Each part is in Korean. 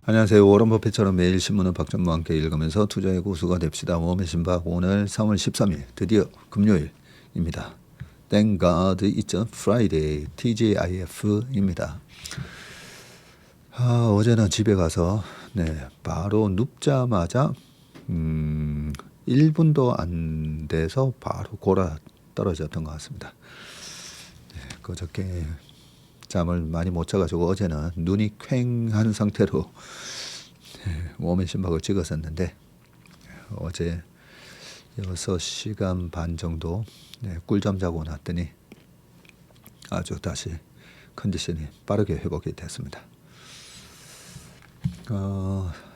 안녕하세요. 워런 버핏처럼 매일 신문은 박정무와 함께 읽으면서 투자의 고수가 됩시다. 웜의 신박 오늘 3월 13일 드디어 금요일입니다. Thank God it's a Friday. TGIF입니다. 어제는 집에 가서 바로 눕자마자 1분도 안 돼서 바로 골아 떨어졌던 것 같습니다. 그저께 잠을 많이 못 자가지고 어제는 눈이 퀭한 상태로 웜의 심박을 찍었었는데 어제 6시간 반 정도 꿀잠 자고 났더니 아주 다시 컨디션이 빠르게 회복이 됐습니다.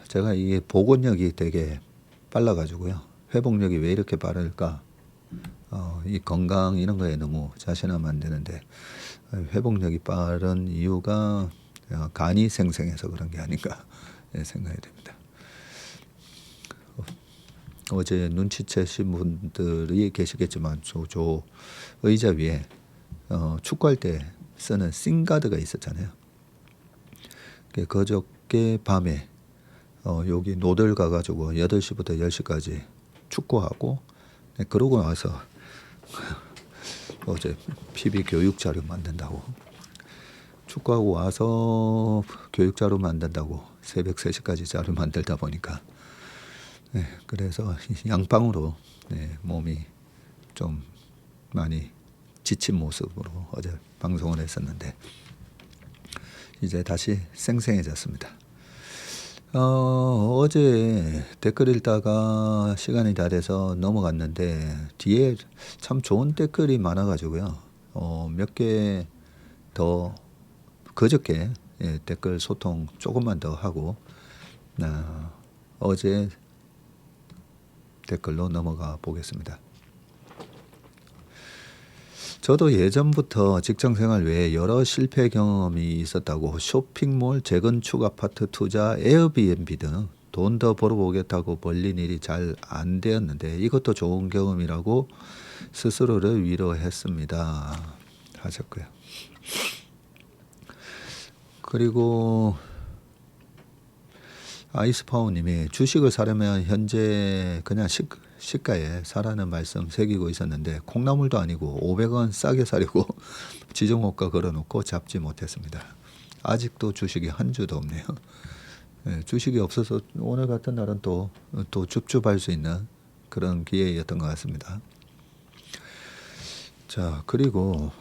제가 이게 복원력이 되게 빨라가지고요. 회복력이 왜 이렇게 빠를까? 이 건강 이런 거에 너무 자신하면 안 되는데 회복력이 빠른 이유가 간이 생생해서 그런 게 아닌가 생각이 됩니다. 어제 눈치채신 분들이 계시겠지만 저 의자 위에 축구할 때 쓰는 싱가드가 있었잖아요. 그저께 밤에 여기 노들 가가지고 8시부터 10시까지 축구하고 그러고 나서 어제 PB 교육 자료 만든다고 축구하고 와서 교육 자료 만든다고 새벽 3시까지 자료 만들다 보니까 그래서 양방으로 몸이 좀 많이 지친 모습으로 어제 방송을 했었는데 이제 다시 생생해졌습니다. 어제 댓글 읽다가 시간이 다 돼서 넘어갔는데 뒤에 참 좋은 댓글이 많아가지고요. 몇 개 더 그저께 댓글 소통 조금만 더 하고 어제 댓글로 넘어가 보겠습니다. 저도 예전부터 직장생활 외에 여러 실패 경험이 있었다고 쇼핑몰, 재건축 아파트 투자, 에어비앤비 등 돈 더 벌어보겠다고 벌린 일이 잘 안 되었는데 이것도 좋은 경험이라고 스스로를 위로했습니다. 하셨고요. 그리고 아이스파워님이 주식을 사려면 현재 그냥 시가에 사라는 말씀 새기고 있었는데 콩나물도 아니고 500원 싸게 사려고 지정호가 걸어놓고 잡지 못했습니다. 아직도 주식이 한 주도 없네요. 주식이 없어서 오늘 같은 날은 또 줍줍할 수 있는 그런 기회였던 것 같습니다. 자, 그리고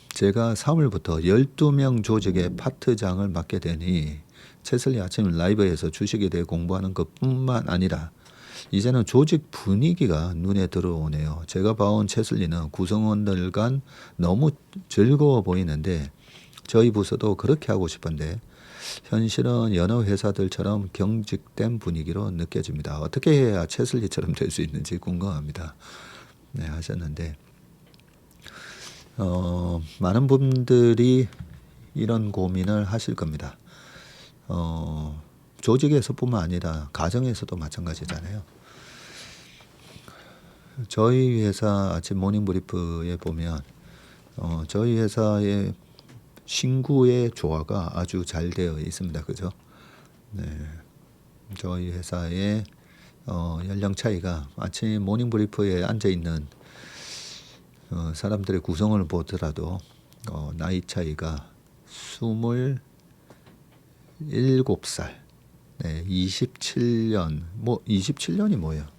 제가 3월부터 12명 조직의 파트장을 맡게 되니 채슬리 아침 라이브에서 주식에 대해 공부하는 것뿐만 아니라 이제는 조직 분위기가 눈에 들어오네요. 제가 봐온 채슬리는 구성원들 간 너무 즐거워 보이는데 저희 부서도 그렇게 하고 싶은데 현실은 여러 회사들처럼 경직된 분위기로 느껴집니다. 어떻게 해야 채슬리처럼 될 수 있는지 궁금합니다. 하셨는데 많은 분들이 이런 고민을 하실 겁니다. 조직에서뿐만 아니라 가정에서도 마찬가지잖아요. 저희 회사 아침 모닝 브리프에 보면 저희 회사의 신구의 조화가 아주 잘 되어 있습니다. 그죠? 저희 회사의 연령 차이가 아침 모닝 브리프에 앉아 있는 사람들의 구성을 보더라도 나이 차이가 27살, 27년, 27년이 뭐예요?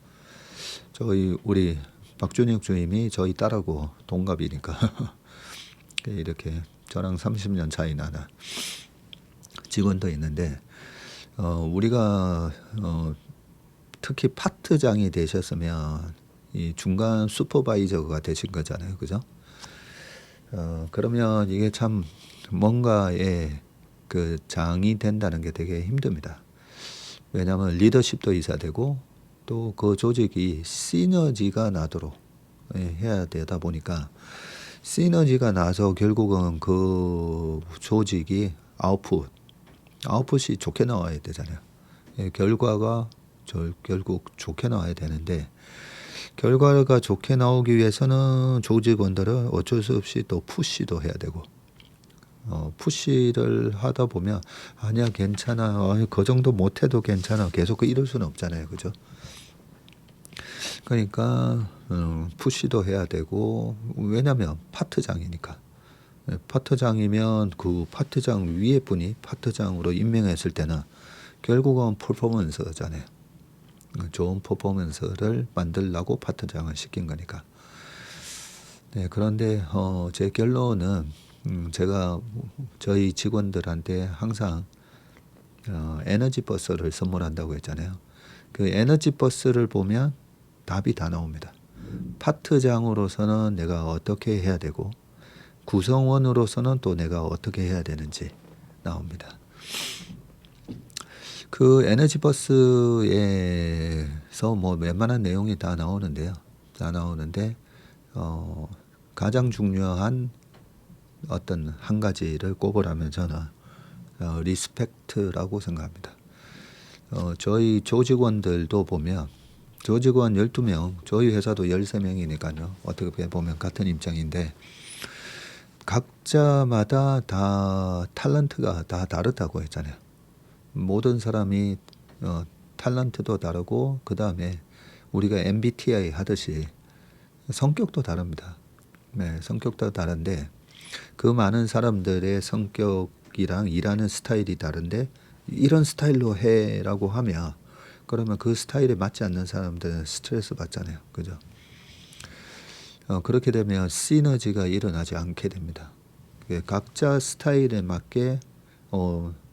우리 박준혁 주임이 저희 딸하고 동갑이니까 이렇게 저랑 30년 차이 나는 직원도 있는데 우리가 특히 파트장이 되셨으면 이 중간 슈퍼바이저가 되신 거잖아요, 그죠? 그러면 이게 참 뭔가에 그 장이 된다는 게 되게 힘듭니다. 왜냐하면 리더십도 있어야 되고 또 그 조직이 시너지가 나도록 해야 되다 보니까 시너지가 나서 결국은 그 조직이 아웃풋이 좋게 나와야 되잖아요. 결과가 결국 좋게 나와야 되는데 결과가 좋게 나오기 위해서는 조직원들은 어쩔 수 없이 또 푸시도 해야 되고 푸시를 하다 보면 아니야 괜찮아, 그 정도 못해도 괜찮아, 계속 이럴 수는 없잖아요, 그죠? 그러니까 푸시도 해야 되고, 왜냐면 파트장이니까. 파트장이면 그 파트장 위에 분이 파트장으로 임명했을 때는 결국은 퍼포먼스잖아요. 좋은 퍼포먼스를 만들려고 파트장을 시킨 거니까. 네, 그런데 제 결론은 제가 저희 직원들한테 항상 에너지 버스를 선물한다고 했잖아요. 그 에너지 버스를 보면 답이 다 나옵니다. 파트장으로서는 내가 어떻게 해야 되고, 구성원으로서는 또 내가 어떻게 해야 되는지 나옵니다. 그 에너지 버스에서 뭐 웬만한 내용이 다 나오는데요. 다 나오는데 가장 중요한 어떤 한 가지를 꼽으라면 저는 리스펙트라고 생각합니다. 저희 조직원들도 보면 조직원 12명, 저희 회사도 13명이니까요. 어떻게 보면 같은 입장인데 각자마다 다 탤런트가 다 다르다고 했잖아요. 모든 사람이 탤런트도 다르고, 그 다음에 우리가 MBTI 하듯이 성격도 다릅니다. 네, 성격도 다른데 그 많은 사람들의 성격이랑 일하는 스타일이 다른데 이런 스타일로 해라고 하면, 그러면 그 스타일에 맞지 않는 사람들은 스트레스 받잖아요, 그죠? 그렇게 되면 시너지가 일어나지 않게 됩니다. 각자 스타일에 맞게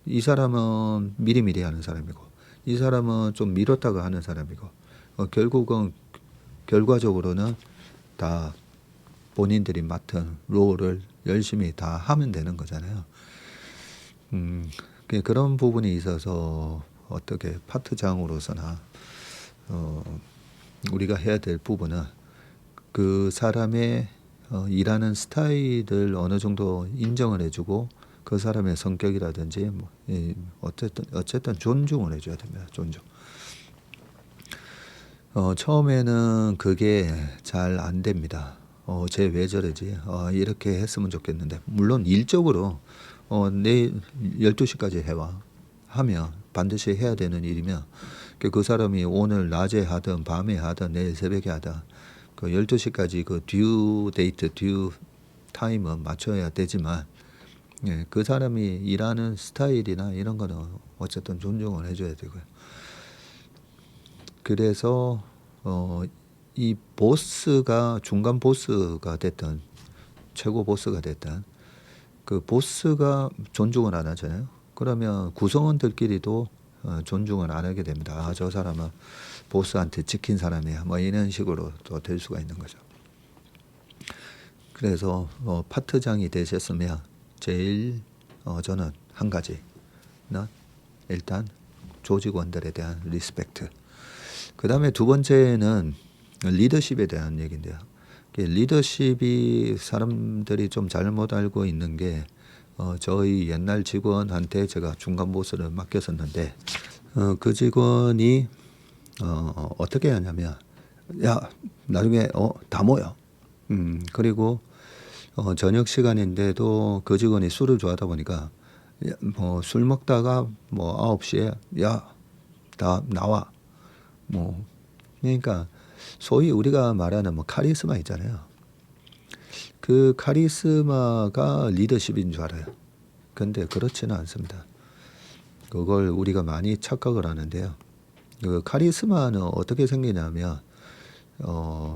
이 사람은 미리미리 하는 사람이고, 이 사람은 좀 미뤘다가 하는 사람이고, 결국은 결과적으로는 다 본인들이 맡은 롤을 열심히 다 하면 되는 거잖아요. 그런 부분이 있어서 어떻게 파트장으로서나 우리가 해야 될 부분은 그 사람의 일하는 스타일을 어느 정도 인정을 해주고, 그 사람의 성격이라든지 뭐 어쨌든 존중을 해줘야 됩니다. 존중. 처음에는 그게 잘 안 됩니다. 쟤 왜 저러지? 이렇게 했으면 좋겠는데, 물론 일적으로 내일 12시까지 해와 하면 반드시 해야 되는 일이면, 그 사람이 오늘 낮에 하든 밤에 하든 내일 새벽에 하든 그 12시까지 그 듀 데이트, 듀 타임은 맞춰야 되지만, 예, 그 사람이 일하는 스타일이나 이런 거는 어쨌든 존중을 해줘야 되고요. 그래서 이 보스가 중간 보스가 됐든 최고 보스가 됐든 그 보스가 존중을 안 하잖아요. 그러면 구성원들끼리도 존중을 안 하게 됩니다. 아, 저 사람은 보스한테 지킨 사람이야, 뭐 이런 식으로 또 될 수가 있는 거죠. 그래서 파트장이 되셨으면 제일 저는 한 가지는 일단 조직원들에 대한 리스펙트. 그 다음에 두 번째는 리더십에 대한 얘기인데요. 리더십이 사람들이 좀 잘못 알고 있는 게, 저희 옛날 직원한테 제가 중간 보스를 맡겼었는데 그 직원이 어떻게 하냐면, 야 나중에 다 모여. 그리고 저녁 시간인데도 그 직원이 술을 좋아하다 보니까 뭐 술 먹다가 뭐 9시에 야 다 나와, 뭐 그러니까 소위 우리가 말하는 뭐 카리스마 있잖아요. 그 카리스마가 리더십인 줄 알아요. 근데 그렇지는 않습니다. 그걸 우리가 많이 착각을 하는데요. 그 카리스마는 어떻게 생기냐면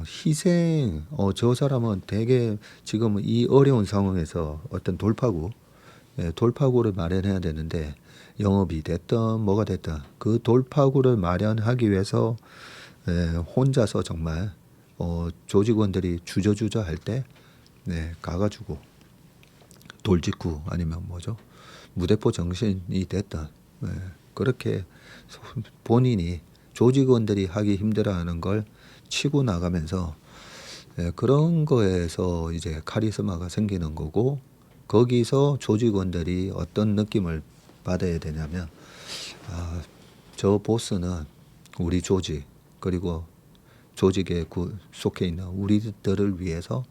희생, 저 사람은 되게 지금 이 어려운 상황에서 어떤 돌파구를 마련해야 되는데, 영업이 됐든 뭐가 됐든 그 돌파구를 마련하기 위해서 혼자서 정말 조직원들이 주저주저 할 때 가가지고 돌직구 아니면 뭐죠, 무대포 정신이 됐든 그렇게 본인이 조직원들이 하기 힘들어하는 걸 치고 나가면서 그런 거에서 이제 카리스마가 생기는 거고, 거기서 조직원들이 어떤 느낌을 받아야 되냐면, 저 보스는 우리 조직, 그리고 조직에 속해 있는 우리들을 위해서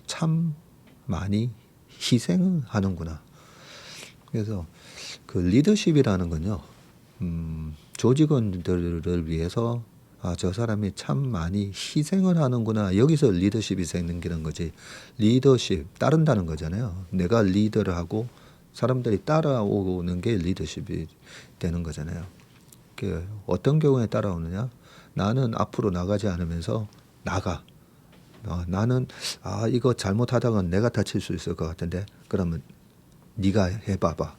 참 많이 희생을 하는구나. 그래서 그 리더십이라는 건요, 조직원들을 위해서 저 사람이 참 많이 희생을 하는구나. 여기서 리더십이 생기는 거지. 리더십, 따른다는 거잖아요. 내가 리더를 하고 사람들이 따라오는 게 리더십이 되는 거잖아요. 어떤 경우에 따라오느냐? 나는 앞으로 나가지 않으면서 나가. 나는 이거 잘못하다가 내가 다칠 수 있을 것 같은데 그러면 네가 해봐봐.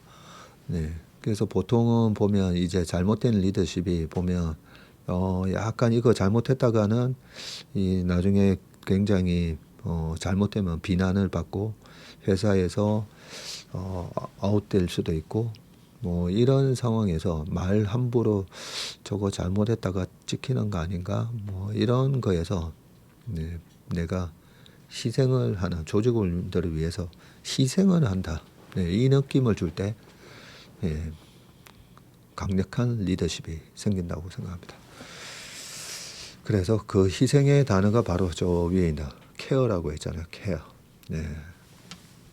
네. 그래서 보통은 보면 이제 잘못된 리더십이 보면 약간 이거 잘못했다가는 이 나중에 굉장히 잘못되면 비난을 받고 회사에서 아웃될 수도 있고 뭐 이런 상황에서 말 함부로 저거 잘못했다가 찍히는 거 아닌가 뭐 이런 거에서 네, 내가 희생을 하는 조직원들을 위해서 희생을 한다. 네, 이 느낌을 줄 때 강력한 리더십이 생긴다고 생각합니다. 그래서 그 희생의 단어가 바로 저 위에 있는 케어라고 했잖아요. 케어. 네.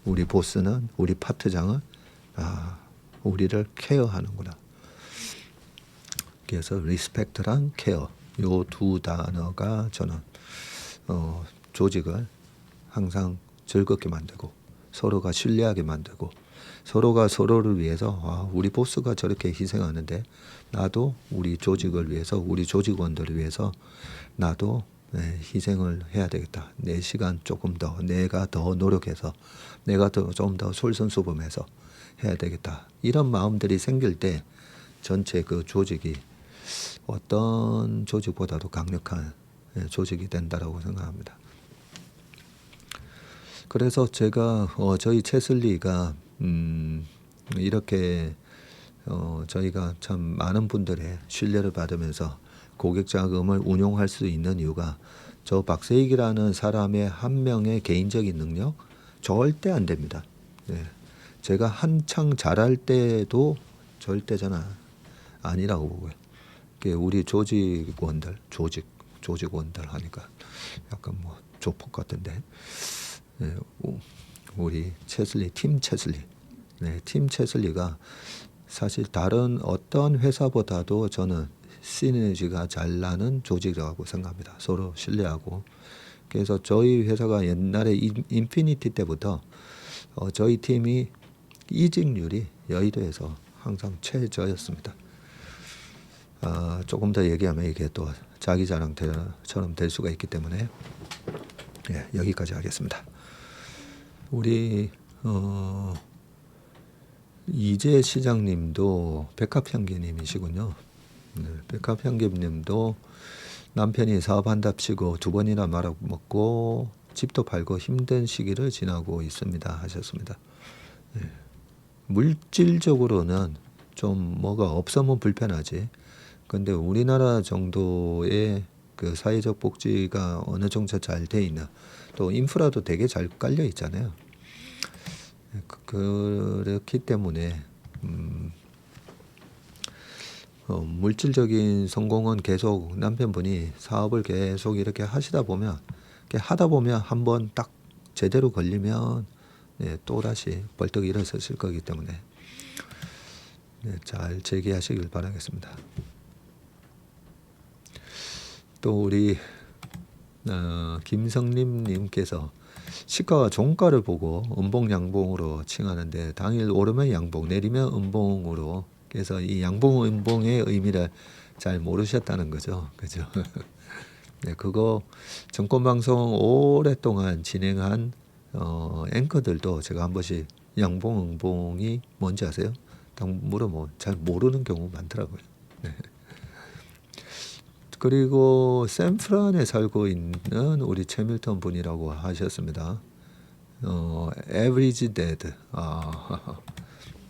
우리 보스는 우리 파트장은 우리를 케어하는구나. 그래서 리스펙트랑 케어 요 두 단어가 저는 조직을 항상 즐겁게 만들고 서로가 신뢰하게 만들고 서로가 서로를 위해서 우리 보스가 저렇게 희생하는데 나도 우리 조직을 위해서 우리 조직원들을 위해서 나도 희생을 해야 되겠다. 내 시간 조금 더 내가 더 노력해서 내가 좀 더 솔선수범해서 해야 되겠다. 이런 마음들이 생길 때 전체 그 조직이 어떤 조직보다도 강력한 조직이 된다라고 생각합니다. 그래서 제가 저희 채슬리가 이렇게 저희가 참 많은 분들의 신뢰를 받으면서 고객 자금을 운용할 수 있는 이유가 저 박세익이라는 사람의 한 명의 개인적인 능력 절대 안 됩니다. 네. 제가 한창 잘할 때도 절대 저는 아니라고 보고요. 우리 조직원들 하니까 약간 뭐 조폭 같은데 우리 채슬리 팀 채슬리 팀 채슬리가 사실 다른 어떤 회사보다도 저는 시너지가 잘 나는 조직이라고 생각합니다. 서로 신뢰하고 그래서 저희 회사가 옛날에 인피니티 때부터 저희 팀이 이직률이 여의도에서 항상 최저였습니다. 조금 더 얘기하면 이게 또 자기 자랑처럼 될 수가 있기 때문에 여기까지 하겠습니다. 우리 이재 시장님도 백합향기님이시군요. 백합향기님도 남편이 사업한답시고 2번이나 말아먹고 집도 팔고 힘든 시기를 지나고 있습니다 하셨습니다. 물질적으로는 좀 뭐가 없으면 불편하지. 근데 우리나라 정도의 그 사회적 복지가 어느 정도 잘 돼 있나, 또 인프라도 되게 잘 깔려 있잖아요. 그렇기 때문에 물질적인 성공은 계속 남편분이 사업을 계속 이렇게 하시다 보면 한번 딱 제대로 걸리면 또 다시 벌떡 일어서실 거기 때문에 잘 재기하시길 바라겠습니다. 또 우리 김성림님께서 시가와 종가를 보고 음봉 양봉으로 칭하는데 당일 오르면 양봉 내리면 음봉으로, 그래서 이 양봉 음봉의 의미를 잘 모르셨다는 거죠. 그죠? 네, 그거 정권방송 오랫동안 진행한 앵커들도 제가 한 번씩 양봉 음봉이 뭔지 아세요? 딱 물어보면 잘 모르는 경우 많더라고요. 네. 그리고 샌프란에 살고 있는 우리 최밀턴 분이라고 하셨습니다. average dad,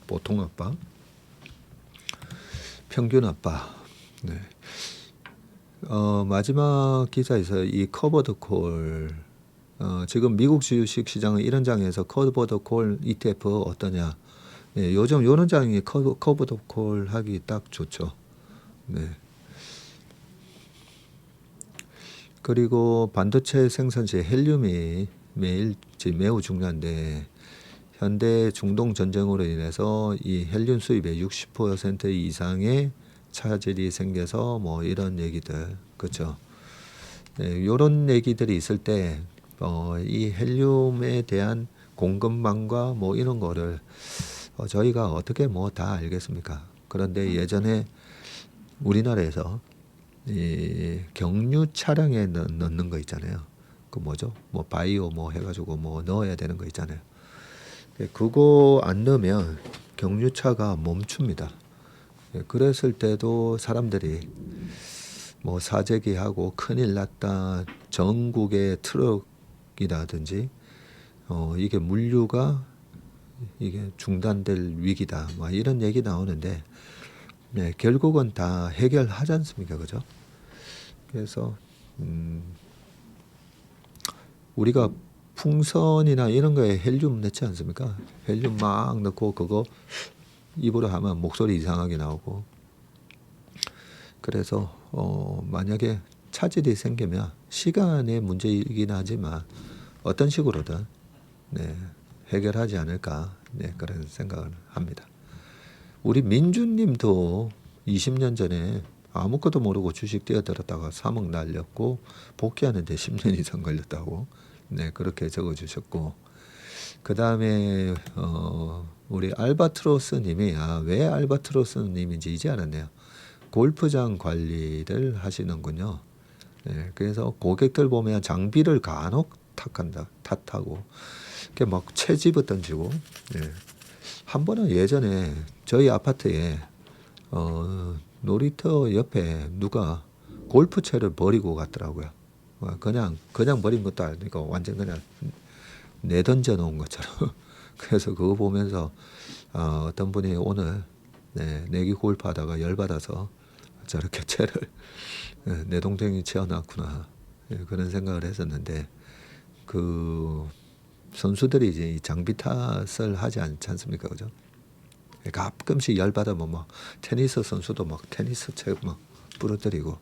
보통 아빠, 평균 아빠. 네. 마지막 기사에서 이 커버드 콜, 지금 미국 주식 시장은 이런 장에서 커버드 콜 ETF 어떠냐? 요즘 이런 장이 커버드 콜 하기 딱 좋죠. 네. 그리고 반도체 생산시 헬륨이 매우 중요한데 현대 중동 전쟁으로 인해서 이 헬륨 수입의 60% 이상의 차질이 생겨서 뭐 이런 얘기들, 그렇죠. 네, 이런 얘기들이 있을 때 이 헬륨에 대한 공급망과 뭐 이런 거를 저희가 어떻게 뭐 다 알겠습니까? 그런데 예전에 우리나라에서 이 경유 차량에 넣는 거 있잖아요. 그 뭐죠? 뭐 바이오 뭐 해가지고 뭐 넣어야 되는 거 있잖아요. 그거 안 넣으면 경유차가 멈춥니다. 그랬을 때도 사람들이 뭐 사재기하고 큰일 났다. 전국의 트럭이라든지 이게 물류가 이게 중단될 위기다. 막 이런 얘기 나오는데 네, 결국은 다 해결하지 않습니까? 그죠? 그래서 우리가 풍선이나 이런 거에 헬륨 넣지 않습니까? 헬륨 막 넣고 그거 입으로 하면 목소리 이상하게 나오고. 그래서 만약에 차질이 생기면 시간의 문제이긴 하지만 어떤 식으로든 네, 해결하지 않을까 네, 그런 생각을 합니다. 우리 민주님도 20년 전에 아무것도 모르고 주식 뛰어들었다가 3억 날렸고 복귀하는데 10년 이상 걸렸다고 네, 그렇게 적어주셨고 그 다음에 우리 알바트로스 님이 왜 알바트로스 님인지 이제 알았네요. 골프장 관리를 하시는군요. 네, 그래서 고객들 보면 장비를 간혹 탓하고 이렇게 막 채집을 던지고 네. 한 번은 예전에 저희 아파트에 놀이터 옆에 누가 골프채를 버리고 갔더라고요. 그냥 버린 것도 아니고 완전 그냥 내던져 놓은 것처럼. 그래서 그거 보면서 어떤 분이 오늘 내기 골프 하다가 열받아서 저렇게 채를 내 동생이 채워놨구나 그런 생각을 했었는데 그 선수들이 이제 이 장비 탓을 하지 않지 않습니까, 그죠? 가끔씩 열받으면 막 테니스 선수도 막 테니스 채 막 부러뜨리고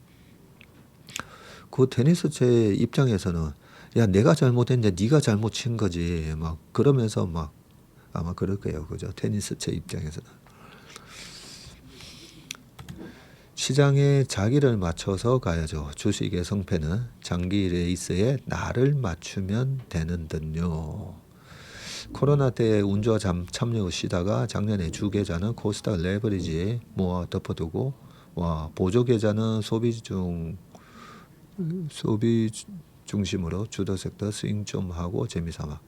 그 테니스 채 입장에서는 야 내가 잘못했는데 네가 잘못 친 거지 막 그러면서 막 아마 그럴 거예요, 그죠? 테니스 채 입장에서는 시장에 자기를 맞춰서 가야죠. 주식의 성패는 장기 레이스에 나를 맞추면 되는 듯요. 코로나 때 운주와 참여 쉬다가 작년에 주 계좌는 코스닥 레버리지 모아 덮어두고 보조 계좌는 소비 중심으로 주도 섹터 스윙 좀 하고 재미삼아.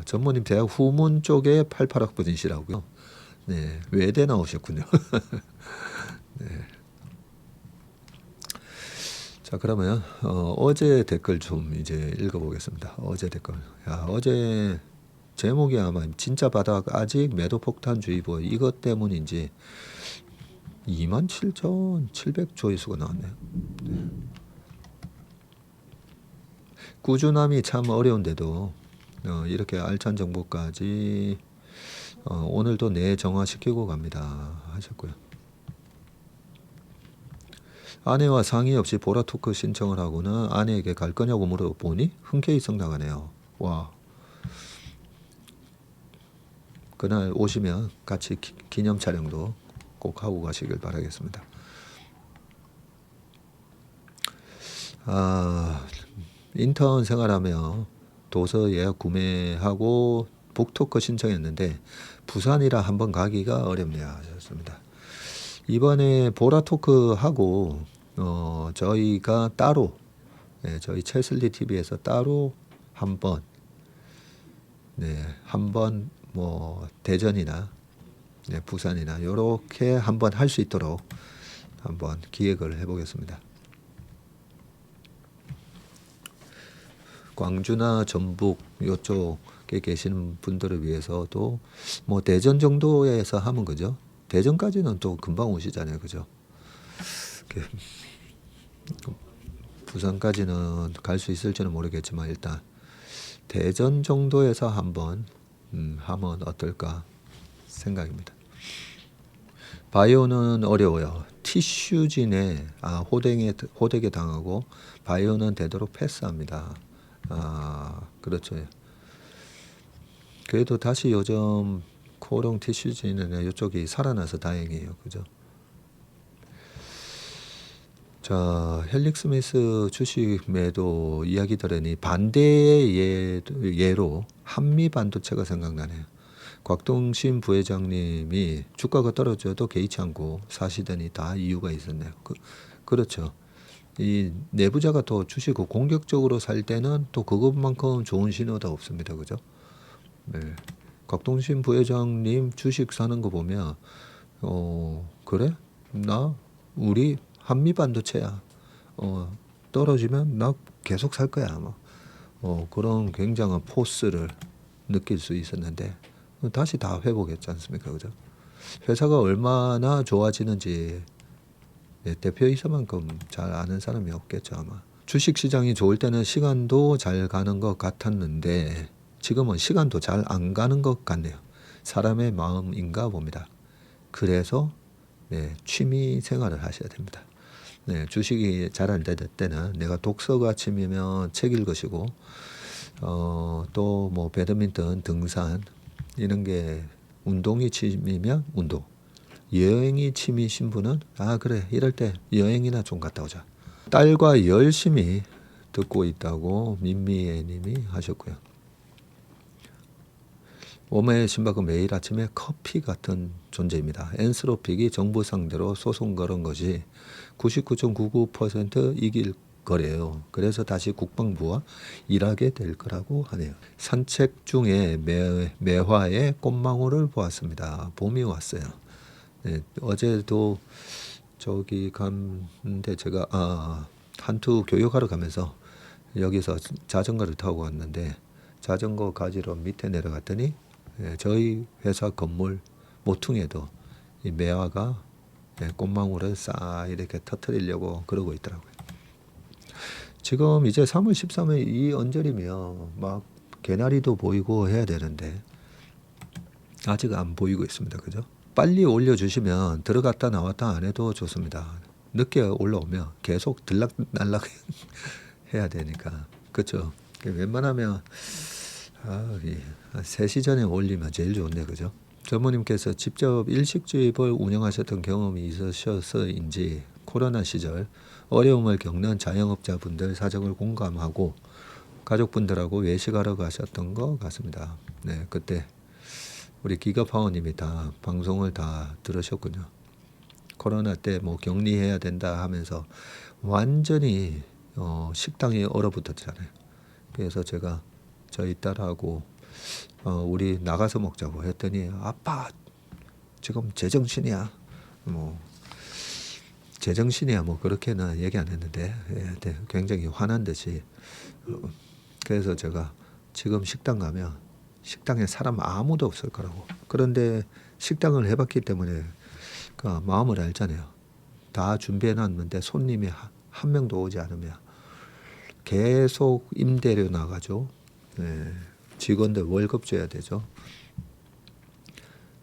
전무님 대학 후문 쪽에 88학번이시라고요. 네, 외대 나오셨군요. 네. 자, 그러면 어제 댓글 좀 이제 읽어보겠습니다. 어제 댓글. 어제 제목이 아마 진짜 바닥 아직 매도 폭탄주의보 이것 때문인지 27,700조회수가 나왔네요. 네. 꾸준함이 참 어려운데도 이렇게 알찬 정보까지 오늘도 내정화시키고 갑니다 하셨고요. 아내와 상의 없이 보라토크 신청을 하고는 아내에게 갈 거냐고 물어보니 흔쾌히 성나가네요. 와. 그날 오시면 같이 기념 촬영도 꼭 하고 가시길 바라겠습니다. 인턴 생활하며 도서 예약 구매하고 북토크 신청했는데 부산이라 한번 가기가 어렵네요 하셨습니다. 이번에 보라토크 하고 저희가 따로 저희 채슬리 TV에서 따로 한번 한번 뭐 대전이나 부산이나 이렇게 한번 할 수 있도록 한번 기획을 해보겠습니다. 광주나 전북 이쪽에 계시는 분들을 위해서도 뭐 대전 정도에서 하면 그죠? 대전까지는 또 금방 오시잖아요, 그죠? 부산까지는 갈 수 있을지는 모르겠지만 일단 대전 정도에서 한번 하면 어떨까 생각입니다. 바이오는 어려워요. 티슈진에 호되게 당하고 바이오는 되도록 패스합니다. 그렇죠. 그래도 다시 요즘 코오롱 TCG는 이쪽이 살아나서 다행이에요. 그죠? 자, 헬릭 스미스 주식 매도 이야기 들으니 반대의 예로 한미 반도체가 생각나네요. 곽동신 부회장님이 주가가 떨어져도 개의치 않고 사시더니 다 이유가 있었네요. 그렇죠. 이 내부자가 또 주식을 공격적으로 살 때는 또 그것만큼 좋은 신호도 없습니다. 그죠? 네. 곽동신 부회장님 주식 사는 거 보면 그래? 우리 한미 반도체야. 떨어지면 나 계속 살 거야. 그런 굉장한 포스를 느낄 수 있었는데 다시 다 회복했지 않습니까? 그죠? 회사가 얼마나 좋아지는지 대표이사만큼 잘 아는 사람이 없겠죠 아마. 주식 시장이 좋을 때는 시간도 잘 가는 것 같았는데 지금은 시간도 잘 안 가는 것 같네요. 사람의 마음인가 봅니다. 그래서 취미 생활을 하셔야 됩니다. 주식이 잘 안 될 때는 내가 독서가 취미면 책 읽으시고 또 뭐 배드민턴, 등산 이런 게 운동이 취미면 운동. 여행이 취미신 분은 그래 이럴 때 여행이나 좀 갔다 오자. 딸과 열심히 듣고 있다고 민미애님이 하셨고요. 오메의 신박은 매일 아침에 커피 같은 존재입니다. 엔스로픽이 정부 상대로 소송 걸은 것이 99.99% 이길 거래요. 그래서 다시 국방부와 일하게 될 거라고 하네요. 산책 중에 매화의 꽃망울을 보았습니다. 봄이 왔어요. 어제도 저기 갔는데 제가 한투 교육하러 가면서 여기서 자전거를 타고 왔는데 자전거 가지러 밑에 내려갔더니 저희 회사 건물 모퉁이에도 이 매화가 꽃망울을 싹 이렇게 터뜨리려고 그러고 있더라고요. 지금 이제 3월 13일 이 언저리면 막 개나리도 보이고 해야 되는데 아직 안 보이고 있습니다. 그죠? 빨리 올려주시면 들어갔다 나왔다 안 해도 좋습니다. 늦게 올라오면 계속 들락날락 해야 되니까. 그렇죠? 웬만하면 3시 전에 올리면 제일 좋은데 그죠? 전무님께서 직접 일식집을 운영하셨던 경험이 있으셔서인지 코로나 시절 어려움을 겪는 자영업자분들 사정을 공감하고 가족분들하고 외식하러 가셨던 것 같습니다. 그때 우리 기가파워님이 다 방송을 다 들으셨군요. 코로나 때 뭐 격리해야 된다 하면서 완전히 식당이 얼어붙었잖아요. 그래서 제가 저희 딸하고 우리 나가서 먹자고 했더니 아빠 지금 제정신이야. 제정신이야 뭐 그렇게는 얘기 안 했는데 굉장히 화난 듯이 그래서 제가 지금 식당 가면 식당에 사람 아무도 없을 거라고. 그런데 식당을 해봤기 때문에 그 마음을 알잖아요. 다 준비해놨는데 손님이 한 명도 오지 않으면 계속 임대료 나가죠. 직원들 월급 줘야 되죠.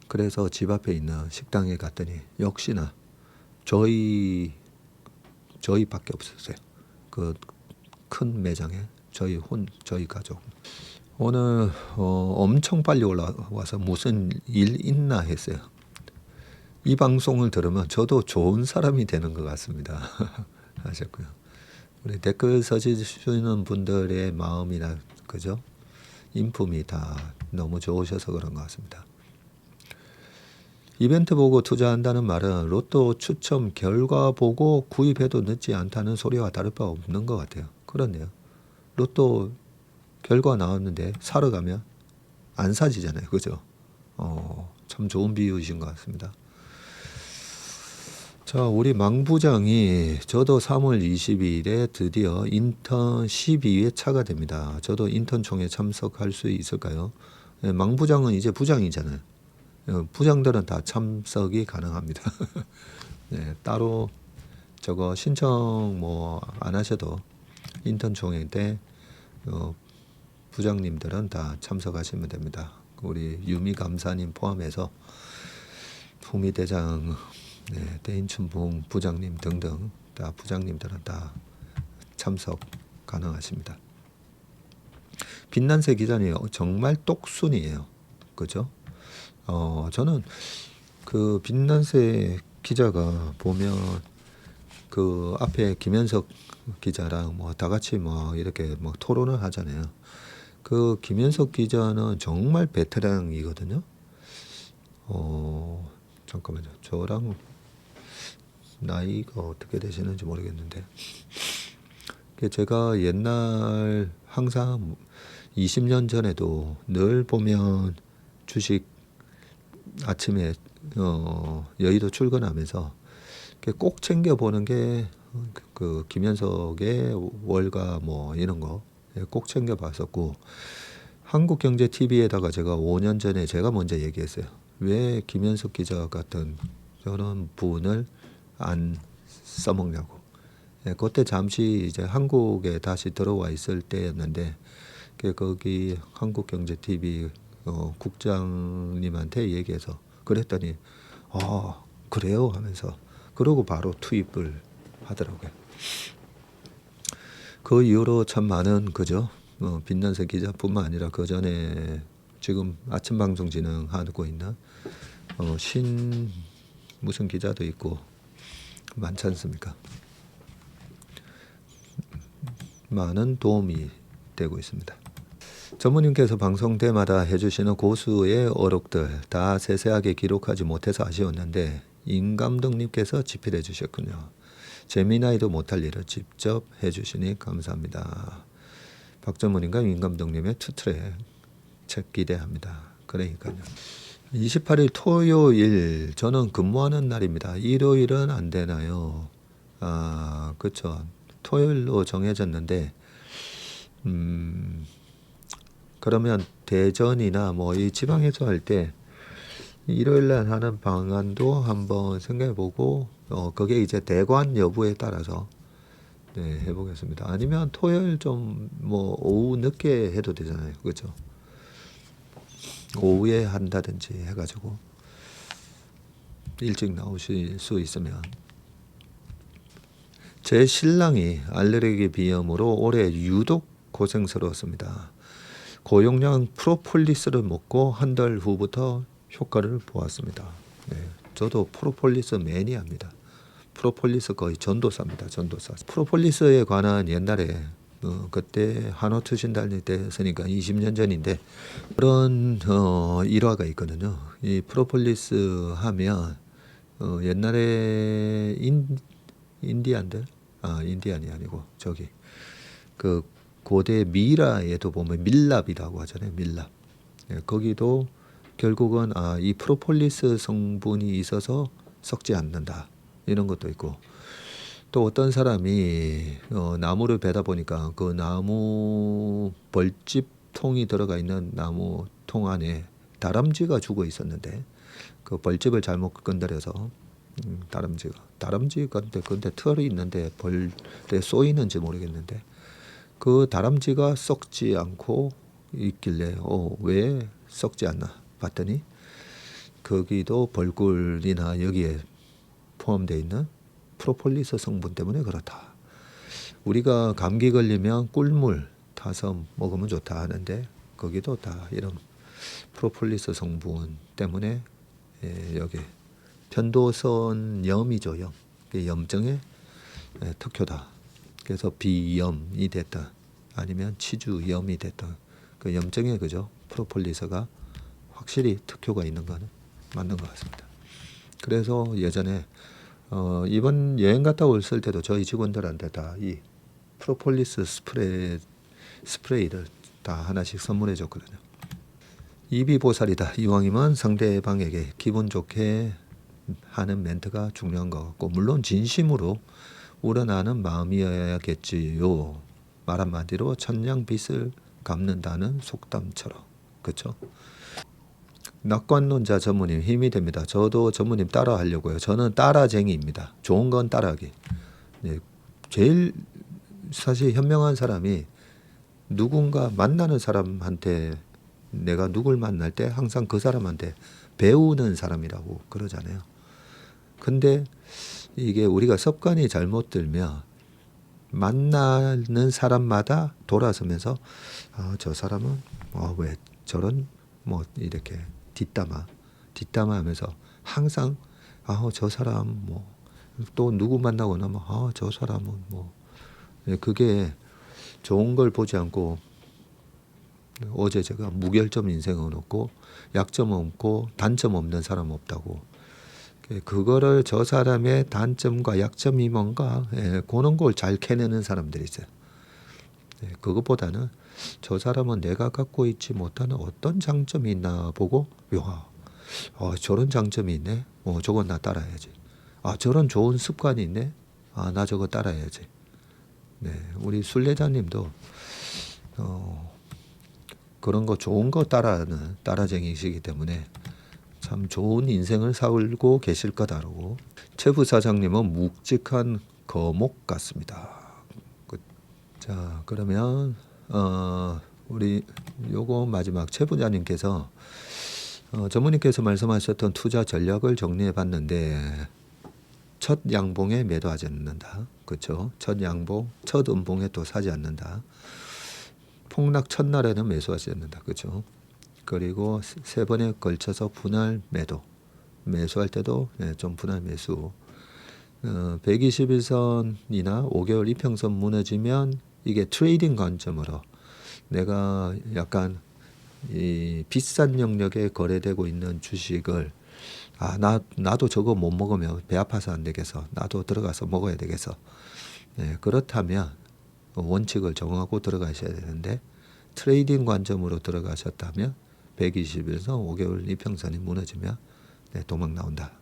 그래서 집 앞에 있는 식당에 갔더니 역시나 저희밖에 없었어요. 그 큰 매장에 저희 가족. 오늘 엄청 빨리 올라와서 무슨 일 있나 했어요. 이 방송을 들으면 저도 좋은 사람이 되는 것 같습니다. 하셨고요. 우리 댓글 써주시는 분들의 마음이나 그죠? 인품이 다 너무 좋으셔서 그런 것 같습니다. 이벤트 보고 투자한다는 말은 로또 추첨 결과 보고 구입해도 늦지 않다는 소리와 다를 바 없는 것 같아요. 그렇네요. 로또 결과 나왔는데 사러 가면 안 사지잖아요. 그죠? 참 좋은 비유이신 것 같습니다. 자, 우리 망 부장이 저도 3월 22일에 드디어 인턴 12회차가 됩니다. 저도 인턴총회 참석할 수 있을까요? 망 부장은 이제 부장이잖아요. 부장들은 다 참석이 가능합니다. 따로 저거 신청 뭐 안 하셔도 인턴총회 때 부장님들은 다 참석하시면 됩니다. 우리 유미 감사님 포함해서 후미대장, 대인춘봉 부장님 등등 다 부장님들은 다 참석 가능하십니다. 빛난새 기자님 정말 똑순이에요. 그죠? 저는 그 빛난새 기자가 보면 그 앞에 김현석 기자랑 뭐 다 같이 뭐 이렇게 뭐 토론을 하잖아요. 그 김현석 기자는 정말 베테랑이거든요. 잠깐만요. 저랑 나이가 어떻게 되시는지 모르겠는데, 제가 옛날 항상 20년 전에도 늘 보면 주식 아침에 여의도 출근하면서 꼭 챙겨 보는 게 그 김현석의 월가 뭐 이런 거 꼭 챙겨 봤었고, 한국경제TV에다가 제가 5년 전에 제가 먼저 얘기했어요. 왜 김현석 기자 같은 저런 분을 안 써먹냐고. 그때 잠시 이제 한국에 다시 들어와 있을 때였는데, 거기 한국경제TV 국장님한테 얘기해서 그랬더니 그래요 하면서, 그러고 바로 투입을 하더라고요. 그 이후로 참 많은 그죠. 빛난새 기자뿐만 아니라 그 전에 지금 아침 방송 진행하고 있는 신 무슨 기자도 있고 많지 않습니까? 많은 도움이 되고 있습니다. 전무님께서 방송 때마다 해주시는 고수의 어록들 다 세세하게 기록하지 못해서 아쉬웠는데 임감독님께서 집필해 주셨군요. 재미나이도 못할 일을 직접 해주시니 감사합니다. 박전무님과 임감독님의 투트랙 책 기대합니다. 그러니까요. 28일 토요일 저는 근무하는 날입니다. 일요일은 안 되나요? 그렇죠. 토요일로 정해졌는데 그러면 대전이나 뭐 이 지방에서 할 때 일요일 날 하는 방안도 한번 생각해보고 그게 이제 대관 여부에 따라서 해보겠습니다. 아니면 토요일 좀 뭐 오후 늦게 해도 되잖아요. 그렇죠? 오후에 한다든지 해가지고 일찍 나오실 수 있으면. 제 신랑이 알레르기 비염으로 올해 유독 고생스러웠습니다. 고용량 프로폴리스를 먹고 한 달 후부터 효과를 보았습니다. 저도 프로폴리스 매니아입니다. 프로폴리스 거의 전도사입니다. 전도사. 프로폴리스에 관한 옛날에 그때 한화투신 다닐 때 했으니까 20년 전인데 그런 일화가 있거든요. 이 프로폴리스 하면 옛날에 인디안들 인디안이 아니고 저기 그 고대 미라에도 보면 밀랍이라고 하잖아요. 밀랍. 거기도 결국은 이 프로폴리스 성분이 있어서 썩지 않는다. 이런 것도 있고, 또 어떤 사람이 나무를 베다 보니까 그 나무 벌집통이 들어가 있는 나무 통 안에 다람쥐가 죽어 있었는데 그 벌집을 잘못 건드려서 다람쥐가 근데 털이 있는데 벌에 쏘이는지 모르겠는데 그 다람쥐가 썩지 않고 있길래 왜 썩지 않나 봤더니 거기도 벌꿀이나 여기에 포함되어 있는 프로폴리스 성분 때문에 그렇다. 우리가 감기 걸리면 꿀물 타서 먹으면 좋다 하는데 거기도 다 이런 프로폴리스 성분 때문에 여기 편도선염이죠. 염. 염증의 특효다. 그래서 비염이 됐다. 아니면 치주염이 됐다. 그 염증에 그죠? 프로폴리스가 확실히 특효가 있는 거는 맞는 것 같습니다. 그래서 예전에 이번 여행 갔다 왔을 때도 저희 직원들한테 다 이 프로폴리스 스프레이를 다 하나씩 선물해 줬거든요. 입이 보살이다. 이왕이면 상대방에게 기분 좋게 하는 멘트가 중요한 것 같고, 물론 진심으로 우러나는 마음이어야겠지요. 말 한마디로 천냥빚을 갚는다는 속담처럼. 그렇죠? 낙관론자 전무님 힘이 됩니다. 저도 전무님 따라 하려고요. 저는 따라쟁이입니다. 좋은 건 따라하기. 제일 사실 현명한 사람이 누군가 만나는 사람한테, 내가 누굴 만날 때 항상 그 사람한테 배우는 사람이라고 그러잖아요. 근데 이게 우리가 습관이 잘못 들면 만나는 사람마다 돌아서면서 저 사람은 왜 저런 뭐 이렇게 뒷담화하면서 항상 저 사람 뭐 또 누구 만나고 나면 저 사람은 뭐 그게 좋은 걸 보지 않고 어제 제가 무결점 인생은 없고 약점 없고 단점 없는 사람 없다고 그거를 저 사람의 단점과 약점이 뭔가 그런 걸 잘 캐내는 사람들이 있어요. 그것보다는 저 사람은 내가 갖고 있지 못하는 어떤 장점이 있나 보고 저런 장점이 있네. 저건 나 따라야지. 저런 좋은 습관이 있네. 나 저거 따라야지. 네, 우리 순례자님도 그런 거 좋은 거 따라하는 따라쟁이시기 때문에 참 좋은 인생을 살고 계실 거다라고. 최 부사장님은 묵직한 거목 같습니다. 자, 그러면 우리 요거 마지막 최 부장님께서 전무님께서 말씀하셨던 투자 전략을 정리해 봤는데 첫 양봉에 매도하지 않는다. 그렇죠? 첫 양봉, 첫 음봉에 또 사지 않는다. 폭락 첫날에는 매수하지 않는다. 그렇죠? 그리고 세 번에 걸쳐서 분할 매도. 매수할 때도 좀 분할 매수. 121선이나 5개월 이평선 무너지면 이게 트레이딩 관점으로 내가 약간 이 비싼 영역에 거래되고 있는 주식을 나도 저거 못 먹으면 배 아파서 안 되겠어. 나도 들어가서 먹어야 되겠어. 그렇다면 원칙을 정하고 들어가셔야 되는데 트레이딩 관점으로 들어가셨다면 121선 5개월 이평선이 무너지면 도망 나온다.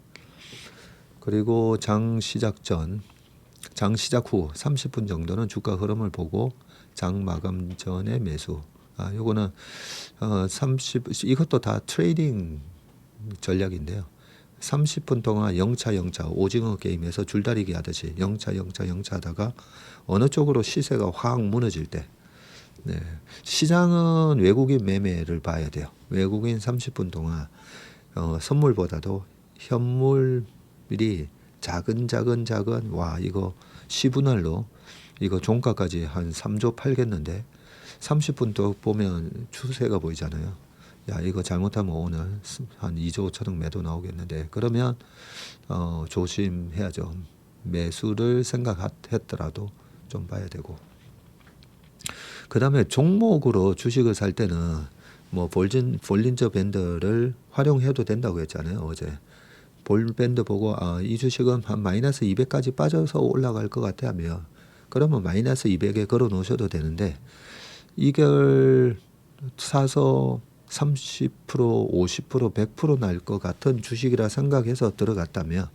그리고 장 시작 후 30분 정도는 주가 흐름을 보고 장 마감 전에 매수. 요거는 이것도 다 트레이딩 전략인데요. 30분 동안 영차 오징어 게임에서 줄다리기 하듯이 영차 하다가 어느 쪽으로 시세가 확 무너질 때 시장은 외국인 매매를 봐야 돼요. 외국인 30분 동안 선물보다도 현물이 작은 이거 시분할로 이거 종가까지 한 3조 팔겠는데 30분 또 보면 추세가 보이잖아요. 이거 잘못하면 오늘 한 2조 5천억 매도 나오겠는데 그러면 조심해야죠. 매수를 생각했더라도 좀 봐야 되고. 그 다음에 종목으로 주식을 살 때는 뭐 볼린저 밴드를 활용해도 된다고 했잖아요. 어제 볼밴드 보고 이 주식은 한 마이너스 200까지 빠져서 올라갈 것 같아 하면 그러면 마이너스 200에 걸어 놓으셔도 되는데 이걸 사서 30%, 50%, 100% 날 것 같은 주식이라 생각해서 들어갔다면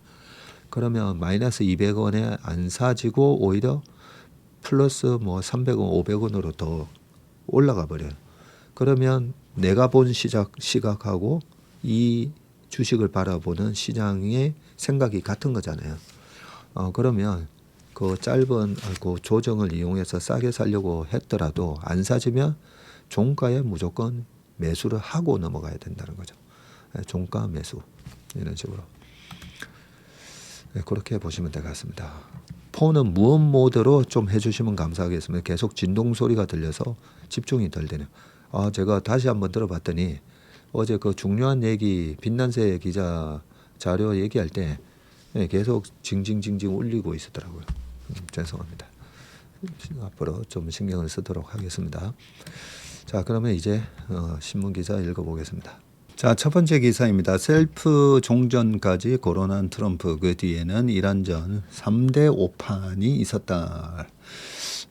그러면 마이너스 200원에 안 사지고 오히려 플러스 뭐 300원, 500원으로 더 올라가 버려요. 그러면 내가 본 시각하고 이 주식을 바라보는 시장의 생각이 같은 거잖아요. 그러면 그 짧은 그 조정을 이용해서 싸게 사려고 했더라도 안 사지면 종가에 무조건 매수를 하고 넘어가야 된다는 거죠. 종가 매수 이런 식으로 그렇게 보시면 될 것 같습니다. 폰은 무음 모드로 좀 해주시면 감사하겠습니다. 계속 진동 소리가 들려서 집중이 덜 되네요. 제가 다시 한번 들어봤더니 어제 그 중요한 얘기 빛난새 기자 자료 얘기할 때 계속 징징징징 울리고 있었더라고요. 죄송합니다. 앞으로 좀 신경을 쓰도록 하겠습니다. 자, 그러면 이제 신문 기사 읽어보겠습니다. 자, 첫 번째 기사입니다. 셀프 종전까지 거론한 트럼프, 그 뒤에는 이란전 3대 오판이 있었다.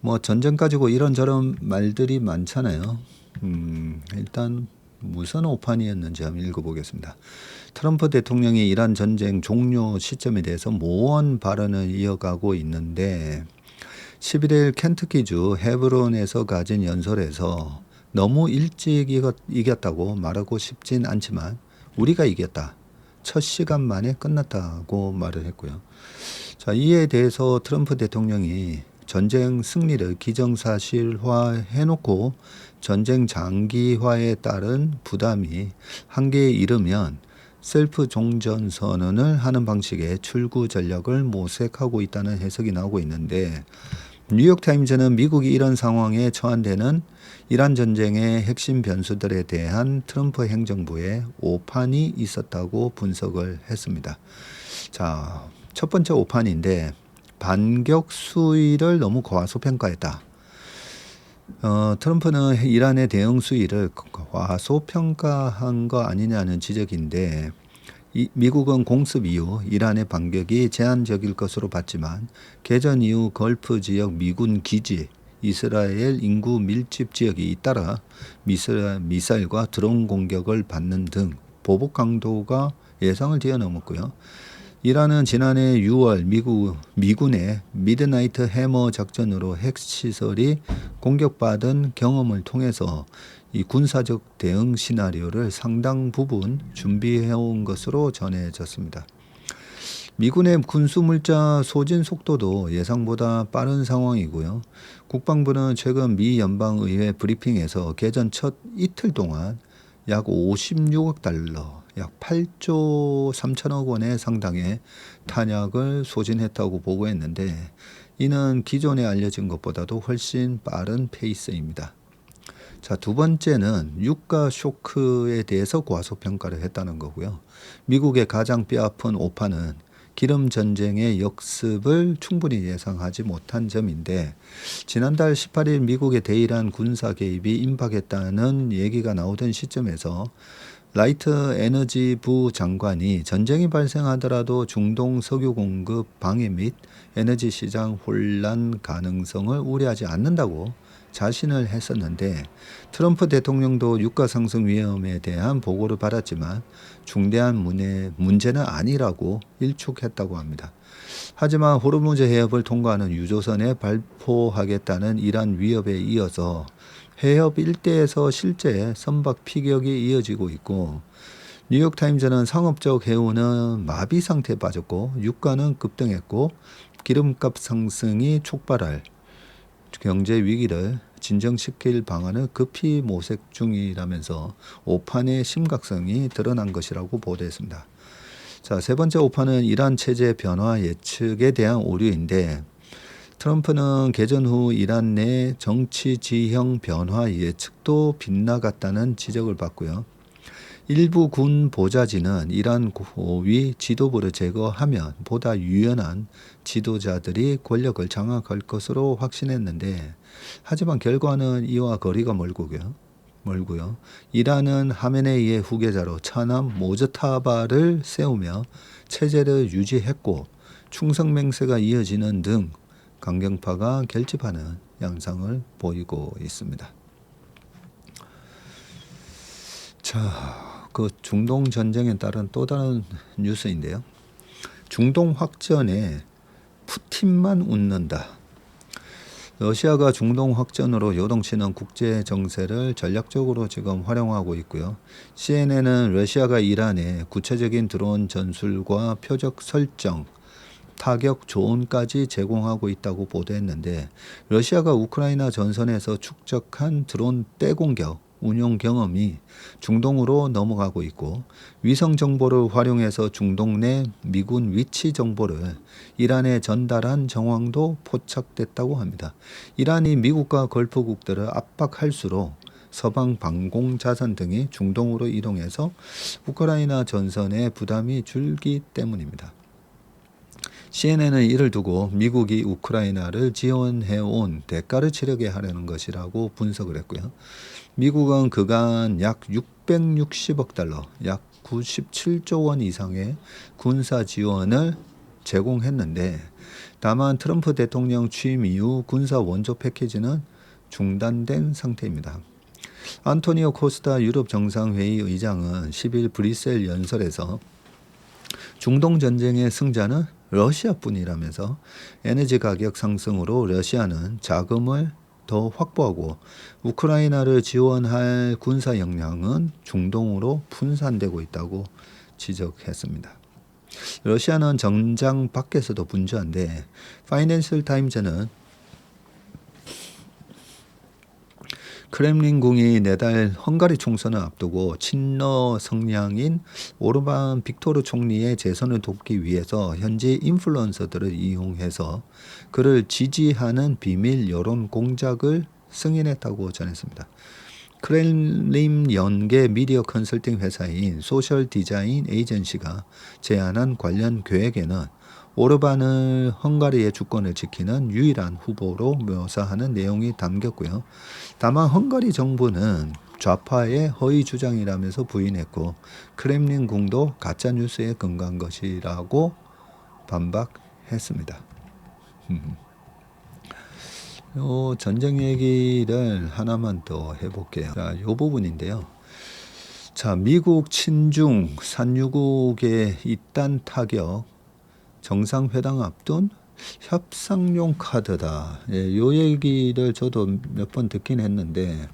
뭐 전쟁 가지고 이런저런 말들이 많잖아요. 일단 무슨 오판이었는지 한번 읽어보겠습니다. 트럼프 대통령이 이란 전쟁 종료 시점에 대해서 모호한 발언을 이어가고 있는데 11일 켄터키주 헤브론에서 가진 연설에서 너무 일찍 이겼다고 말하고 싶진 않지만 우리가 이겼다. 첫 시간 만에 끝났다고 말을 했고요. 자, 이에 대해서 트럼프 대통령이 전쟁 승리를 기정사실화해놓고 전쟁 장기화에 따른 부담이 한계에 이르면 셀프 종전 선언을 하는 방식의 출구 전략을 모색하고 있다는 해석이 나오고 있는데 뉴욕타임즈는 미국이 이런 상황에 처한 데는 이란 전쟁의 핵심 변수들에 대한 트럼프 행정부의 오판이 있었다고 분석을 했습니다. 자, 첫 번째 오판인데 반격 수위를 너무 과소평가했다. 트럼프는 이란의 대응 수위를 과소평가한 거 아니냐는 지적인데 미국은 공습 이후 이란의 반격이 제한적일 것으로 봤지만 개전 이후 걸프 지역 미군 기지, 이스라엘 인구 밀집 지역이 잇따라 미사일과 드론 공격을 받는 등 보복 강도가 예상을 뛰어넘었고요. 이란은 지난해 6월 미군의 미드나이트 해머 작전으로 핵시설이 공격받은 경험을 통해서 이 군사적 대응 시나리오를 상당 부분 준비해온 것으로 전해졌습니다. 미군의 군수물자 소진 속도도 예상보다 빠른 상황이고요. 국방부는 최근 미 연방의회 브리핑에서 개전 첫 이틀 동안 약 56억 달러, 약 8조 3천억 원의 상당의 탄약을 소진했다고 보고했는데 이는 기존에 알려진 것보다도 훨씬 빠른 페이스입니다. 자, 두 번째는 유가 쇼크에 대해서 과소평가를 했다는 거고요. 미국의 가장 뼈아픈 오판은 기름 전쟁의 역습을 충분히 예상하지 못한 점인데 지난달 18일 미국의 대이란 군사 개입이 임박했다는 얘기가 나오던 시점에서 라이트 에너지부 장관이 전쟁이 발생하더라도 중동 석유 공급 방해 및 에너지 시장 혼란 가능성을 우려하지 않는다고 자신을 했었는데 트럼프 대통령도 유가 상승 위험에 대한 보고를 받았지만 중대한 문제는 아니라고 일축했다고 합니다. 하지만 호르무즈 해협을 통과하는 유조선에 발포하겠다는 이란 위협에 이어서 해협 일대에서 실제 선박 피격이 이어지고 있고 뉴욕타임즈는 상업적 해운은 마비 상태에 빠졌고 유가는 급등했고 기름값 상승이 촉발할 경제 위기를 진정시킬 방안을 급히 모색 중이라면서 오판의 심각성이 드러난 것이라고 보도했습니다. 자, 세 번째 오판은 이란 체제 변화 예측에 대한 오류인데 트럼프는 개전 후 이란 내 정치 지형 변화 예측도 빗나갔다는 지적을 받고요. 일부 군 보좌진은 이란 고위 지도부를 제거하면 보다 유연한 지도자들이 권력을 장악할 것으로 확신했는데 하지만 결과는 이와 거리가 멀고요. 이란은 하메네이의 후계자로 차남 모즈타바를 세우며 체제를 유지했고 충성 맹세가 이어지는 등 강경파가 결집하는 양상을 보이고 있습니다. 자, 그 중동 전쟁에 따른 또 다른 뉴스인데요. 중동 확전에 푸틴만 웃는다. 러시아가 중동 확전으로 요동치는 국제 정세를 전략적으로 지금 활용하고 있고요. CNN은 러시아가 이란에 구체적인 드론 전술과 표적 설정, 타격 조언까지 제공하고 있다고 보도했는데 러시아가 우크라이나 전선에서 축적한 드론 떼공격 운용 경험이 중동으로 넘어가고 있고 위성 정보를 활용해서 중동 내 미군 위치 정보를 이란에 전달한 정황도 포착됐다고 합니다. 이란이 미국과 걸프국들을 압박할수록 서방 방공 자산 등이 중동으로 이동해서 우크라이나 전선에 부담이 줄기 때문입니다. CNN은 이를 두고 미국이 우크라이나를 지원해온 대가를 치르게 하려는 것이라고 분석을 했고요. 미국은 그간 약 660억 달러, 약 97조 원 이상의 군사 지원을 제공했는데 다만 트럼프 대통령 취임 이후 군사 원조 패키지는 중단된 상태입니다. 안토니오 코스타 유럽 정상회의 의장은 10일 브뤼셀 연설에서 중동 전쟁의 승자는 러시아뿐이라면서 에너지 가격 상승으로 러시아는 자금을 더 확보하고 우크라이나를 지원할 군사 역량은 중동으로 분산되고 있다고 지적했습니다. 러시아는 전장 밖에서도 분주한데 파이낸셜 타임즈는 크렘린궁이 내달 헝가리 총선을 앞두고 친러 성향인 오르반 빅토르 총리의 재선을 돕기 위해서 현지 인플루언서들을 이용해서 그를 지지하는 비밀 여론 공작을 승인했다고 전했습니다. 크렘린 연계 미디어 컨설팅 회사인 소셜 디자인 에이전시가 제안한 관련 계획에는 오르반을 헝가리의 주권을 지키는 유일한 후보로 묘사하는 내용이 담겼고요. 다만 헝가리 정부는 좌파의 허위 주장이라면서 부인했고 크렘린궁도 가짜뉴스에 근거한 것이라고 반박했습니다. 전쟁 얘기를 하나만 더 해볼게요. 자, 이 부분인데요. 자, 미국 친중 산유국의 이딴 타격, 정상회담 앞둔 협상용 카드다. 예, 요 얘기를 저도 몇 번 듣긴 했는데,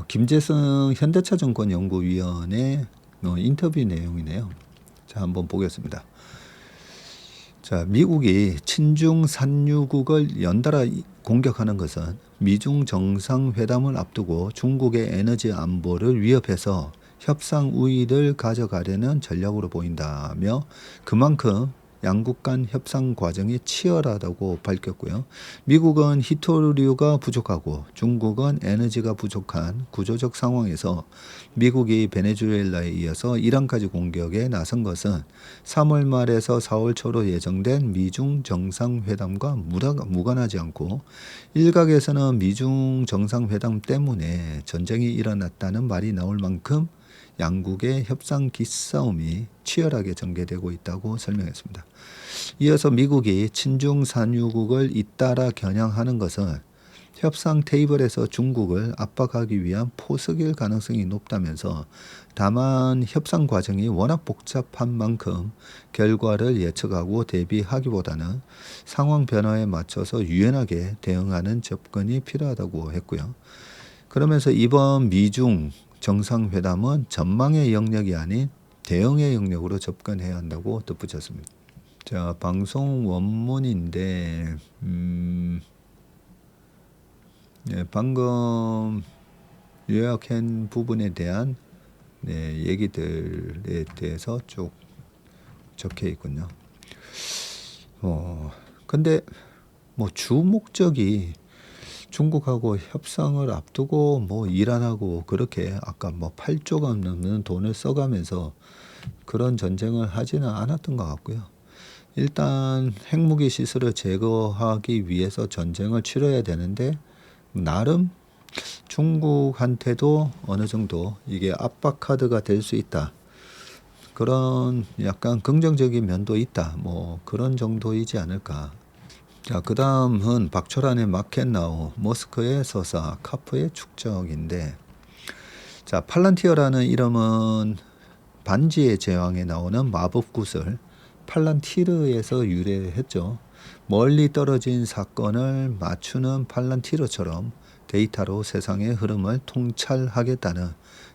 김재성 현대차증권 연구위원회 인터뷰 내용이네요. 자, 한번 보겠습니다. 자, 미국이 친중 산유국을 연달아 공격하는 것은 미중 정상회담을 앞두고 중국의 에너지 안보를 위협해서 협상 우위를 가져가려는 전략으로 보인다며 그만큼 양국 간 협상 과정이 치열하다고 밝혔고요. 미국은 히토류가 부족하고 중국은 에너지가 부족한 구조적 상황에서 미국이 베네수엘라에 이어서 이란까지 공격에 나선 것은 3월 말에서 4월 초로 예정된 미중 정상회담과 무관하지 않고 일각에서는 미중 정상회담 때문에 전쟁이 일어났다는 말이 나올 만큼 양국의 협상 기싸움이 치열하게 전개되고 있다고 설명했습니다. 이어서 미국이 친중 산유국을 잇따라 겨냥하는 것은 협상 테이블에서 중국을 압박하기 위한 포석일 가능성이 높다면서 다만 협상 과정이 워낙 복잡한 만큼 결과를 예측하고 대비하기보다는 상황 변화에 맞춰서 유연하게 대응하는 접근이 필요하다고 했고요. 그러면서 이번 미중 정상회담은 전망의 영역이 아닌 대응의 영역으로 접근해야 한다고 덧붙였습니다. 자, 방송 원문인데 네, 방금 요약한 부분에 대한 얘기들에 대해서 쭉 적혀 있군요. 근데 뭐 주 목적이 중국하고 협상을 앞두고 이란하고 그렇게 아까 8조가 넘는 돈을 써가면서 그런 전쟁을 하지는 않았던 것 같고요. 일단 핵무기 시설을 제거하기 위해서 전쟁을 치러야 되는데 나름 중국한테도 어느 정도 이게 압박 카드가 될 수 있다. 그런 약간 긍정적인 면도 있다. 그런 정도이지 않을까. 자, 그 다음은 박철환의 마켓나우, 머스크의 서사, 카프의 축적인데, 자, 팔란티어라는 이름은 반지의 제왕에 나오는 마법 구슬 팔란티르에서 유래했죠. 멀리 떨어진 사건을 맞추는 팔란티르처럼 데이터로 세상의 흐름을 통찰하겠다는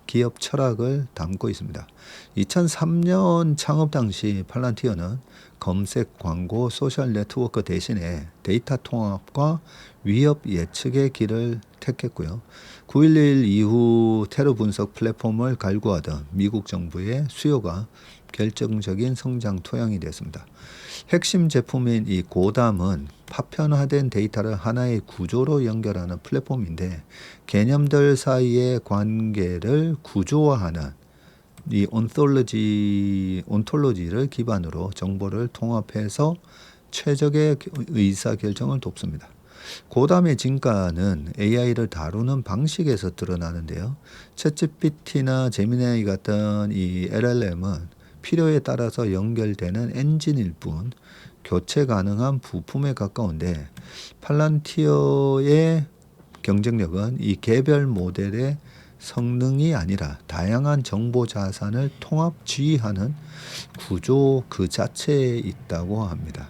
기업 철학을 담고 있습니다. 2003년 창업 당시 팔란티어는 검색, 광고, 소셜 네트워크 대신에 데이터 통합과 위협 예측의 길을 택했고요. 9.11 이후 테러 분석 플랫폼을 갈구하던 미국 정부의 수요가 결정적인 성장 토양이 됐습니다. 핵심 제품인 이 고담은 파편화된 데이터를 하나의 구조로 연결하는 플랫폼인데 개념들 사이의 관계를 구조화하는 이 온톨로지를 기반으로 정보를 통합해서 최적의 의사결정을 돕습니다. 고담의 진가는 AI를 다루는 방식에서 드러나는데요. 챗GPT나 제미나이 같은 이 LLM은 필요에 따라서 연결되는 엔진일 뿐 교체 가능한 부품에 가까운데 팔란티어의 경쟁력은 이 개별 모델의 성능이 아니라 다양한 정보 자산을 통합 지휘하는 구조 그 자체에 있다고 합니다.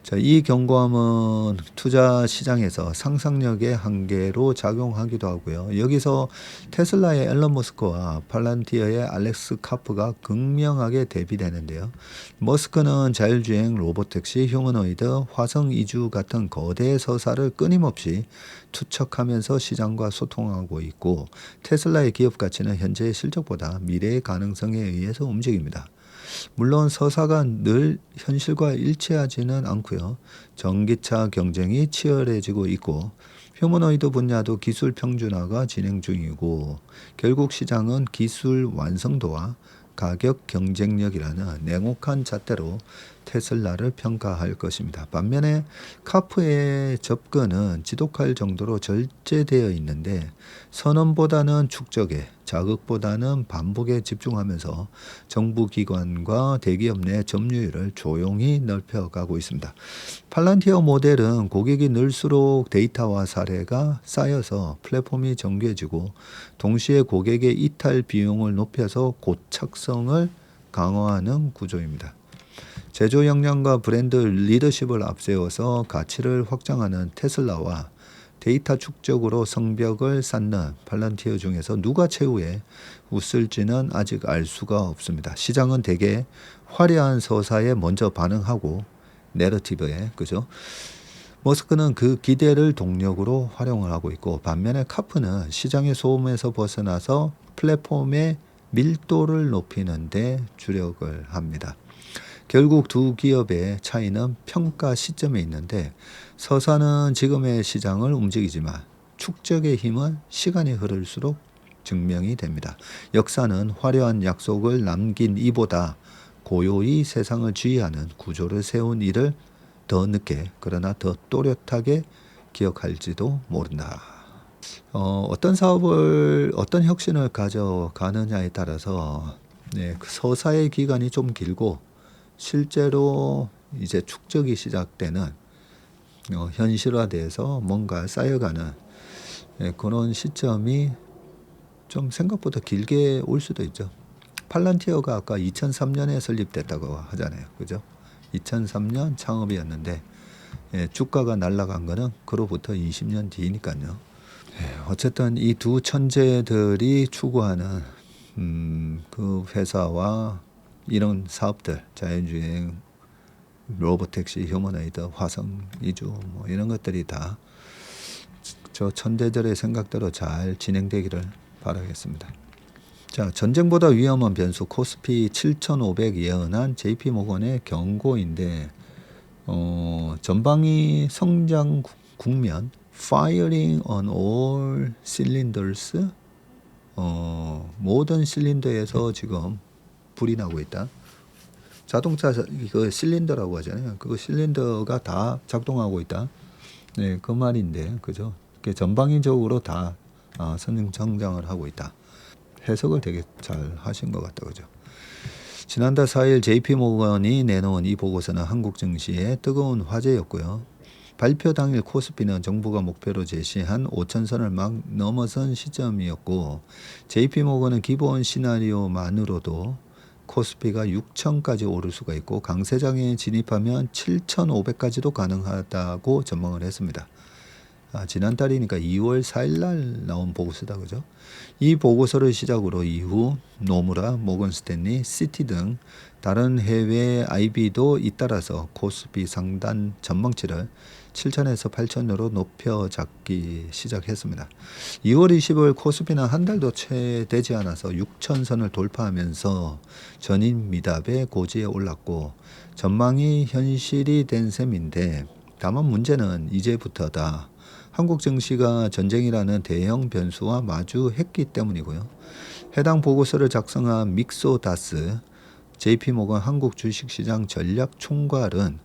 자, 이 경고함은 투자 시장에서 상상력의 한계로 작용하기도 하고요. 여기서 테슬라의 앨런 머스크와 팔란티어의 알렉스 카프가 극명하게 대비되는데요. 머스크는 자율주행, 로보택시, 휴머노이드, 화성 이주 같은 거대 서사를 끊임없이 투척하면서 시장과 소통하고 있고, 테슬라의 기업 가치는 현재의 실적보다 미래의 가능성에 의해서 움직입니다. 물론 서사가 늘 현실과 일치하지는 않고요. 전기차 경쟁이 치열해지고 있고, 휴머노이드 분야도 기술 평준화가 진행 중이고, 결국 시장은 기술 완성도와 가격 경쟁력이라는 냉혹한 잣대로 테슬라를 평가할 것입니다. 반면에 카프의 접근은 지독할 정도로 절제되어 있는데, 선언보다는 축적에, 자극보다는 반복에 집중하면서 정부기관과 대기업 내 점유율을 조용히 넓혀가고 있습니다. 팔란티어 모델은 고객이 늘수록 데이터와 사례가 쌓여서 플랫폼이 정교해지고, 동시에 고객의 이탈 비용을 높여서 고착성을 강화하는 구조입니다. 제조 역량과 브랜드 리더십을 앞세워서 가치를 확장하는 테슬라와 데이터 축적으로 성벽을 쌓는 팔란티어 중에서 누가 최후에 웃을지는 아직 알 수가 없습니다. 시장은 대개 화려한 서사에 먼저 반응하고, 내러티브에, 그죠? 머스크는 그 기대를 동력으로 활용을 하고 있고, 반면에 카프는 시장의 소음에서 벗어나서 플랫폼의 밀도를 높이는 데 주력을 합니다. 결국 두 기업의 차이는 평가 시점에 있는데, 서사는 지금의 시장을 움직이지만 축적의 힘은 시간이 흐를수록 증명이 됩니다. 역사는 화려한 약속을 남긴 이보다 고요히 세상을 지휘하는 구조를 세운 이를 더 늦게, 그러나 더 또렷하게 기억할지도 모른다. 어떤 사업을, 어떤 혁신을 가져가느냐에 따라서 그 서사의 기간이 좀 길고, 실제로 이제 축적이 시작되는, 현실화돼서 뭔가 쌓여가는 그런 시점이 좀 생각보다 길게 올 수도 있죠. 팔란티어가 아까 2003년에 설립됐다고 하잖아요. 그죠? 2003년 창업이었는데, 주가가 날아간 거는 그로부터 20년 뒤니까요. 어쨌든 이 두 천재들이 추구하는 그 회사와 이런 사업들, 자율주행, 로보택시, 휴머노이드, 화성 이주 뭐 이런 것들이 다 저 천재들의 생각대로 잘 진행되기를 바라겠습니다. 자, 전쟁보다 위험한 변수 코스피 7,500 예언한 JP모건의 경고인데, 전방위 성장 국면, firing on all cylinders, 모든 실린더에서 지금 불이 나고 있다. 자동차 이거 실린더라고 하잖아요. 그 실린더가 다 작동하고 있다. 네, 그 말인데, 그죠? 전방위적으로 다 성장을 하고 있다. 해석을 되게 잘 하신 것 같다, 그죠? 지난달 4일 JP모건이 내놓은 이 보고서는 한국 증시의 뜨거운 화제였고요. 발표 당일 코스피는 정부가 목표로 제시한 5,000선을 막 넘어선 시점이었고, JP모건은 기본 시나리오만으로도 코스피가 6,000까지 오를 수가 있고, 강세장에 진입하면 7,500까지도 가능하다고 전망을 했습니다. 지난달이니까 2월 4일 날 나온 보고서다, 그죠? 이 보고서를 시작으로 이후 노무라, 모건스탠리, 시티 등 다른 해외 IB도 잇따라서 코스피 상단 전망치를 7,000에서 8,000으로 높여 잡기 시작했습니다. 2월 20일 코스피는 한 달도 채 되지 않아서 6,000선을 돌파하면서 전인 미답의 고지에 올랐고, 전망이 현실이 된 셈인데, 다만 문제는 이제부터다. 한국 증시가 전쟁이라는 대형 변수와 마주했기 때문이고요. 해당 보고서를 작성한 믹소다스 JP모건 한국 주식시장 전략 총괄은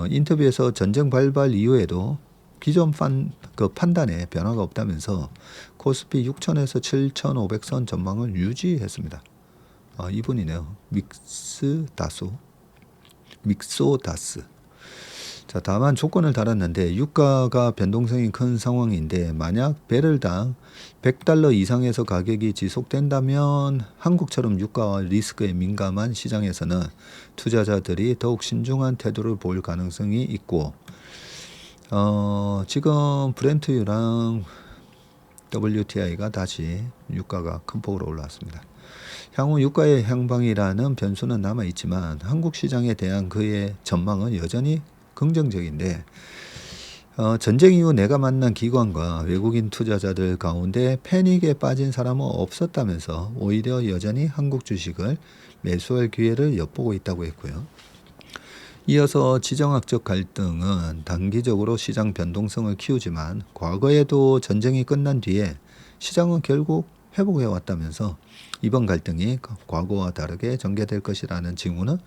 인터뷰에서 전쟁 발발 이후에도 기존 판단에 변화가 없다면서 코스피 6,000에서 7,500선 전망을 유지했습니다. 이분이네요. 믹소다스. 자, 다만 조건을 달았는데 유가가 변동성이 큰 상황인데 만약 배럴당 $100 이상에서 가격이 지속된다면 한국처럼 유가와 리스크에 민감한 시장에서는 투자자들이 더욱 신중한 태도를 보일 가능성이 있고 지금 브렌트유랑 WTI가 다시 유가가 큰 폭으로 올라왔습니다. 향후 유가의 향방이라는 변수는 남아있지만 한국 시장에 대한 그의 전망은 여전히 긍정적인데 전쟁 이후 내가 만난 기관과 외국인 투자자들 가운데 패닉에 빠진 사람은 없었다면서 오히려 여전히 한국 주식을 매수할 기회를 엿보고 있다고 했고요. 이어서 지정학적 갈등은 단기적으로 시장 변동성을 키우지만 과거에도 전쟁이 끝난 뒤에 시장은 결국 회복해 왔다면서 이번 갈등이 과거와 다르게 전개될 것이라는 징후는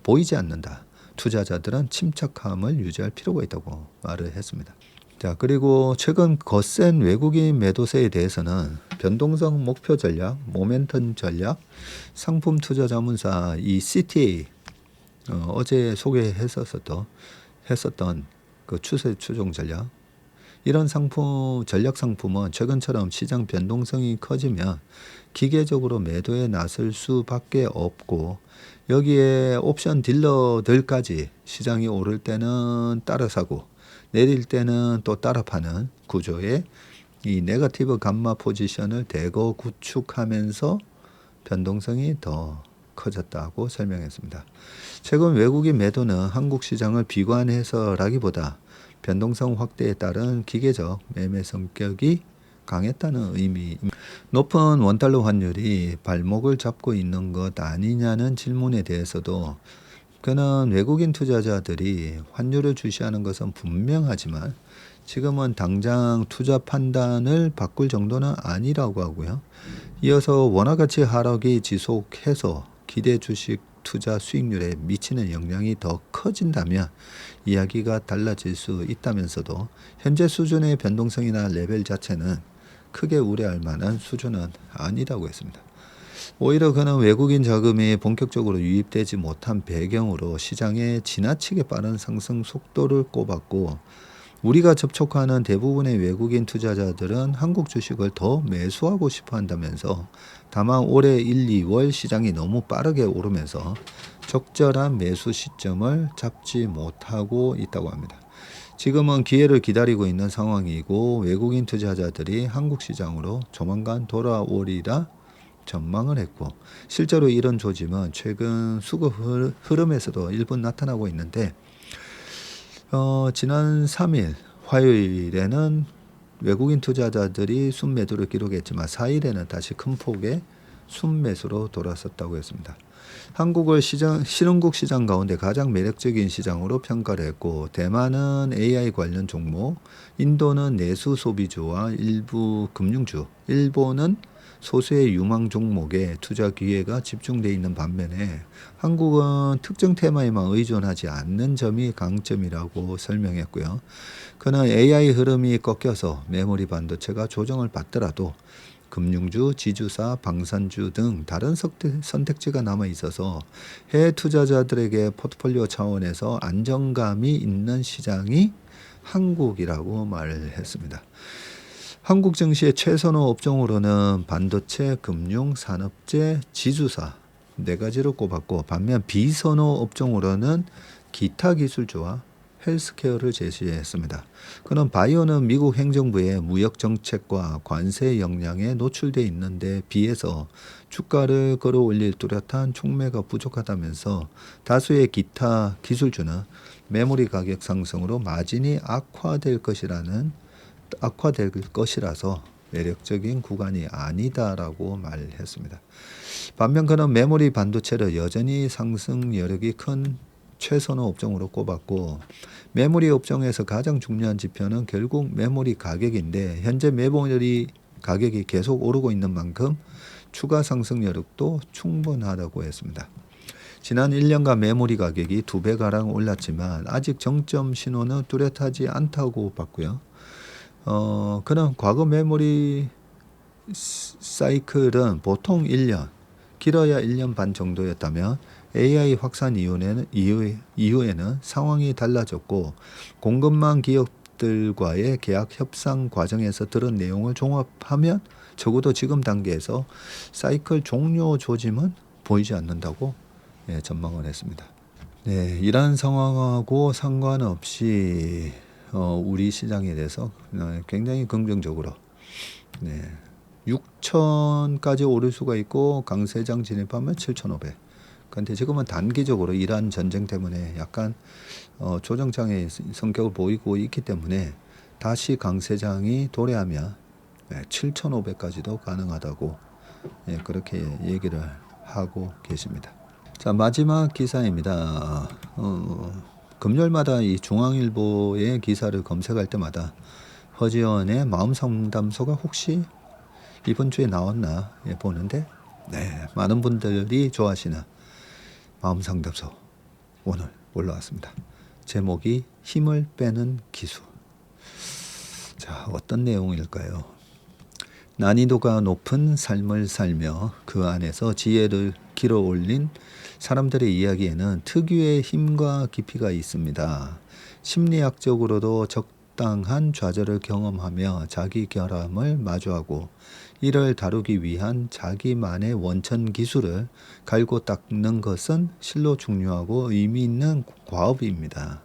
보이지 않는다. 투자자들은 침착함을 유지할 필요가 있다고 말을 했습니다. 자, 그리고 최근 거센 외국인 매도세에 대해서는 변동성 목표 전략, 모멘텀 전략, 상품 투자 자문사 이 CTA 어제 소개했었던 그 추세 추종 전략, 이런 상품 전략 상품은 최근처럼 시장 변동성이 커지면 기계적으로 매도에 나설 수밖에 없고 여기에 옵션 딜러들까지 시장이 오를 때는 따라 사고 내릴 때는 또 따라 파는 구조의 이 네거티브 감마 포지션을 대거 구축하면서 변동성이 더 커졌다고 설명했습니다. 최근 외국인 매도는 한국 시장을 비관해서라기보다 변동성 확대에 따른 기계적 매매 성격이 강했다는 의미입니다. 높은 원달러 환율이 발목을 잡고 있는 것 아니냐는 질문에 대해서도 그는 외국인 투자자들이 환율을 주시하는 것은 분명하지만 지금은 당장 투자 판단을 바꿀 정도는 아니라고 하고요. 이어서 원화가치 하락이 지속해서 기대 주식 투자 수익률에 미치는 영향이 더 커진다면 이야기가 달라질 수 있다면서도 현재 수준의 변동성이나 레벨 자체는 크게 우려할 만한 수준은 아니라고 했습니다. 오히려 그는 외국인 자금이 본격적으로 유입되지 못한 배경으로 시장의 지나치게 빠른 상승 속도를 꼽았고 우리가 접촉하는 대부분의 외국인 투자자들은 한국 주식을 더 매수하고 싶어 한다면서 다만 올해 1, 2월 시장이 너무 빠르게 오르면서 적절한 매수 시점을 잡지 못하고 있다고 합니다. 지금은 기회를 기다리고 있는 상황이고 외국인 투자자들이 한국 시장으로 조만간 돌아오리라 전망을 했고 실제로 이런 조짐은 최근 수급 흐름에서도 일부 나타나고 있는데 지난 3일 화요일에는 외국인 투자자들이 순매도를 기록했지만 4일에는 다시 큰 폭의 순매수로 돌아섰다고 했습니다. 한국을 신흥국 시장 가운데 가장 매력적인 시장으로 평가를 했고 대만은 AI 관련 종목, 인도는 내수 소비주와 일부 금융주, 일본은 소수의 유망 종목에 투자 기회가 집중되어 있는 반면에 한국은 특정 테마에만 의존하지 않는 점이 강점이라고 설명했고요. 그는 AI 흐름이 꺾여서 메모리 반도체가 조정을 받더라도 금융주, 지주사, 방산주 등 다른 선택지가 남아 있어서 해외 투자자들에게 포트폴리오 차원에서 안정감이 있는 시장이 한국이라고 말을 했습니다. 한국 증시의 최선호 업종으로는 반도체, 금융, 산업재, 지주사 4가지를 꼽았고 반면 비선호 업종으로는 기타 기술주와 헬스케어를 제시했습니다. 그는 바이오는 미국 행정부의 무역 정책과 관세 영향에 노출되어 있는데 비해서 주가를 끌어올릴 뚜렷한 촉매가 부족하다면서 다수의 기타 기술주는 메모리 가격 상승으로 마진이 악화될 것이라서 매력적인 구간이 아니다라고 말했습니다. 반면 그는 메모리 반도체를 여전히 상승 여력이 큰 최선호 업종으로 꼽았고 메모리 업종에서 가장 중요한 지표는 결국 메모리 가격인데 현재 메모리 가격이 계속 오르고 있는 만큼 추가 상승 여력도 충분하다고 했습니다. 지난 1년간 메모리 가격이 2배가량 올랐지만 아직 정점 신호는 뚜렷하지 않다고 봤고요. 그는 과거 메모리 사이클은 보통 1년, 길어야 1년 반 정도였다면 AI 확산 이후에는 상황이 달라졌고 공급망 기업들과의 계약 협상 과정에서 들은 내용을 종합하면 적어도 지금 단계에서 사이클 종료 조짐은 보이지 않는다고 전망을 했습니다. 네, 이러한 상황하고 상관없이 우리 시장에 대해서 굉장히 긍정적으로 6천까지 오를 수가 있고 강세장 진입하면 7,500. 그런데 지금은 단기적으로 이란 전쟁 때문에 약간 조정장의 성격을 보이고 있기 때문에 다시 강세장이 도래하면 7,500까지도 가능하다고 그렇게 얘기를 하고 계십니다. 자, 마지막 기사입니다. 금요일마다 이 중앙일보의 기사를 검색할 때마다 허지원의 마음상담소가 혹시 이번 주에 나왔나 보는데 많은 분들이 좋아하시는 마음상담소 오늘 올라왔습니다. 제목이 힘을 빼는 기술. 자, 어떤 내용일까요? 난이도가 높은 삶을 살며 그 안에서 지혜를 길어올린 사람들의 이야기에는 특유의 힘과 깊이가 있습니다. 심리학적으로도 적당한 좌절을 경험하며 자기 결함을 마주하고 이를 다루기 위한 자기만의 원천 기술을 갈고 닦는 것은 실로 중요하고 의미 있는 과업입니다.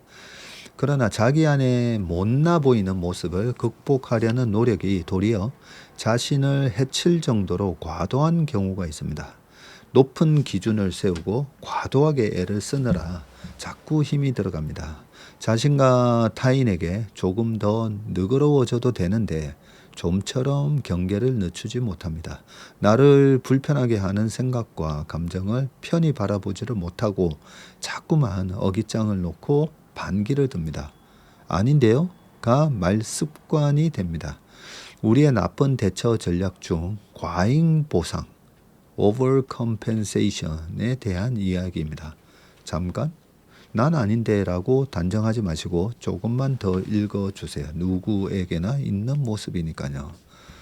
그러나 자기 안에 못나 보이는 모습을 극복하려는 노력이 도리어 자신을 해칠 정도로 과도한 경우가 있습니다. 높은 기준을 세우고 과도하게 애를 쓰느라 자꾸 힘이 들어갑니다. 자신과 타인에게 조금 더 너그러워져도 되는데 좀처럼 경계를 늦추지 못합니다. 나를 불편하게 하는 생각과 감정을 편히 바라보지를 못하고 자꾸만 어깃장을 놓고 반기를 듭니다. 아닌데요? 가 말습관이 됩니다. 우리의 나쁜 대처 전략 중 과잉 보상, overcompensation에 대한 이야기입니다. 잠깐, 난 아닌데 라고 단정하지 마시고 조금만 더 읽어주세요. 누구에게나 있는 모습이니까요.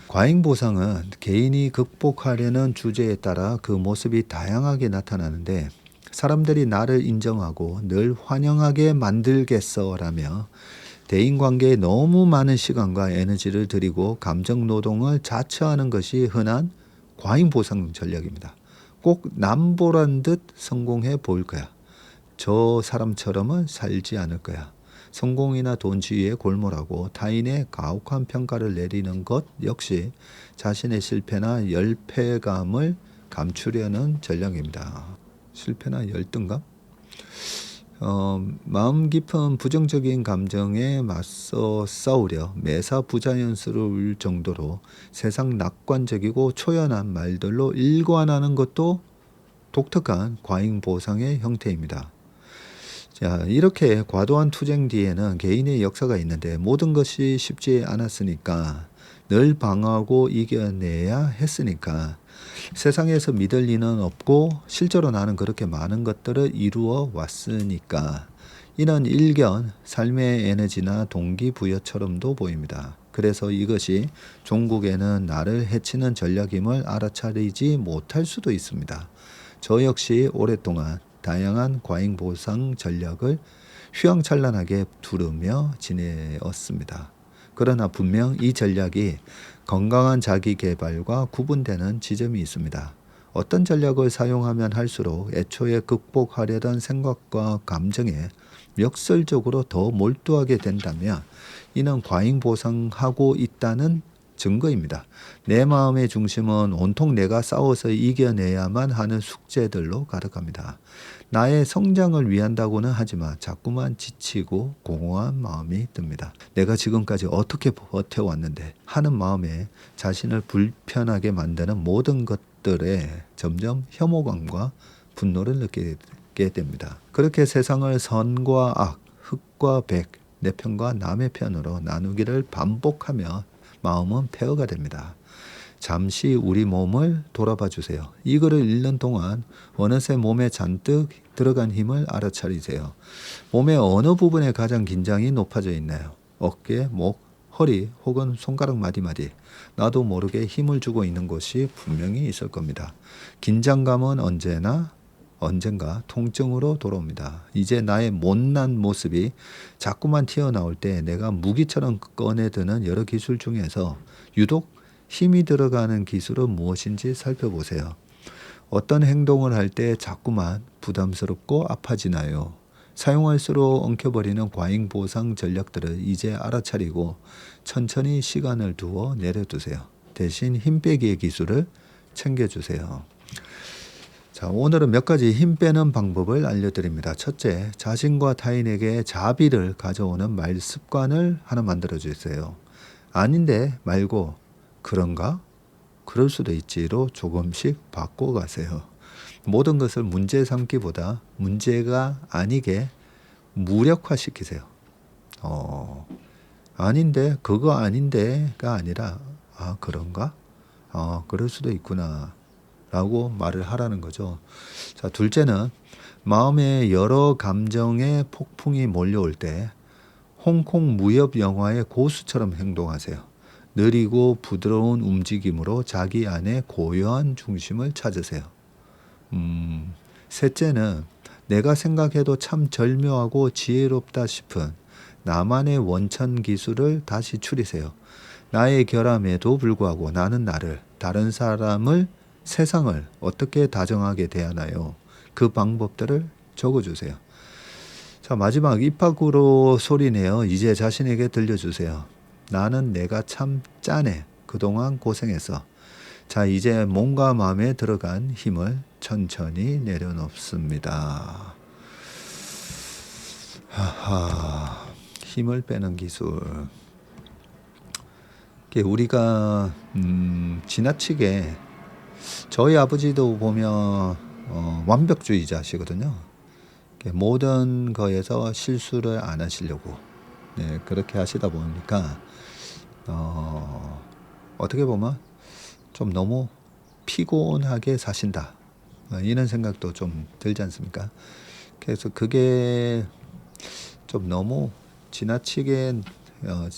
과잉 보상은 개인이 극복하려는 주제에 따라 그 모습이 다양하게 나타나는데 사람들이 나를 인정하고 늘 환영하게 만들겠어라며 대인관계에 너무 많은 시간과 에너지를 들이고 감정 노동을 자처하는 것이 흔한 과잉 보상 전략입니다. 꼭 남보란 듯 성공해 보일 거야. 저 사람처럼은 살지 않을 거야. 성공이나 돈 지위에 골몰하고 타인의 가혹한 평가를 내리는 것 역시 자신의 실패나 열패감을 감추려는 전략입니다. 실패나 열등감? 마음 깊은 부정적인 감정에 맞서 싸우려 매사부자연스러울 정도로 세상 낙관적이고 초연한 말들로 일관하는 것도 독특한 과잉 보상의 형태입니다. 자, 이렇게 과도한 투쟁 뒤에는 개인의 역사가 있는데 모든 것이 쉽지 않았으니까 늘 방어하고 이겨내야 했으니까 세상에서 믿을 리는 없고 실제로 나는 그렇게 많은 것들을 이루어 왔으니까 이런 일견 삶의 에너지나 동기부여처럼도 보입니다. 그래서 이것이 종국에는 나를 해치는 전략임을 알아차리지 못할 수도 있습니다. 저 역시 오랫동안 다양한 과잉 보상 전략을 휘황찬란하게 두르며 지내었습니다. 그러나 분명 이 전략이 건강한 자기 개발과 구분되는 지점이 있습니다. 어떤 전략을 사용하면 할수록 애초에 극복하려던 생각과 감정에 역설적으로 더 몰두하게 된다면 이는 과잉 보상하고 있다는 증거입니다. 내 마음의 중심은 온통 내가 싸워서 이겨내야만 하는 숙제들로 가득합니다. 나의 성장을 위한다고는 하지만 자꾸만 지치고 공허한 마음이 듭니다. 내가 지금까지 어떻게 버텨왔는데 하는 마음에 자신을 불편하게 만드는 모든 것들에 점점 혐오감과 분노를 느끼게 됩니다. 그렇게 세상을 선과 악, 흑과 백, 내 편과 남의 편으로 나누기를 반복하며 마음은 폐허가 됩니다. 잠시 우리 몸을 돌아봐 주세요. 이 글을 읽는 동안 어느새 몸에 잔뜩 들어간 힘을 알아차리세요. 몸의 어느 부분에 가장 긴장이 높아져 있나요? 어깨, 목, 허리 혹은 손가락 마디마디. 나도 모르게 힘을 주고 있는 곳이 분명히 있을 겁니다. 긴장감은 언제나 언젠가 통증으로 돌아옵니다. 이제 나의 못난 모습이 자꾸만 튀어나올 때 내가 무기처럼 꺼내드는 여러 기술 중에서 유독 힘이 들어가는 기술은 무엇인지 살펴보세요. 어떤 행동을 할 때 자꾸만 부담스럽고 아파지나요? 사용할수록 엉켜버리는 과잉 보상 전략들을 이제 알아차리고 천천히 시간을 두어 내려두세요. 대신 힘 빼기의 기술을 챙겨주세요. 자, 오늘은 몇 가지 힘 빼는 방법을 알려드립니다. 첫째, 자신과 타인에게 자비를 가져오는 말 습관을 하나 만들어 주세요. 아닌데 말고 그런가? 그럴 수도 있지로 조금씩 바꿔가세요. 모든 것을 문제 삼기보다 문제가 아니게 무력화시키세요. 아닌데 그거 아닌데가 아니라 그런가? 그럴 수도 있구나 라고 말을 하라는 거죠. 자, 둘째는 마음에 여러 감정의 폭풍이 몰려올 때 홍콩 무협 영화의 고수처럼 행동하세요. 느리고 부드러운 움직임으로 자기 안에 고요한 중심을 찾으세요. 셋째는 내가 생각해도 참 절묘하고 지혜롭다 싶은 나만의 원천 기술을 다시 추리세요. 나의 결함에도 불구하고 나는 나를, 다른 사람을, 세상을 어떻게 다정하게 대하나요? 그 방법들을 적어주세요. 자, 마지막 입 밖으로 소리내어 이제 자신에게 들려주세요. 나는 내가 참 짜네. 그동안 고생했어. 자, 이제 몸과 마음에 들어간 힘을 천천히 내려놓습니다. 힘을 빼는 기술. 우리가 지나치게 저희 아버지도 보면 완벽주의자시거든요. 모든 거에서 실수를 안 하시려고 그렇게 하시다 보니까 어떻게 보면 좀 너무 피곤하게 사신다 이런 생각도 좀 들지 않습니까? 그래서 그게 좀 너무 지나치게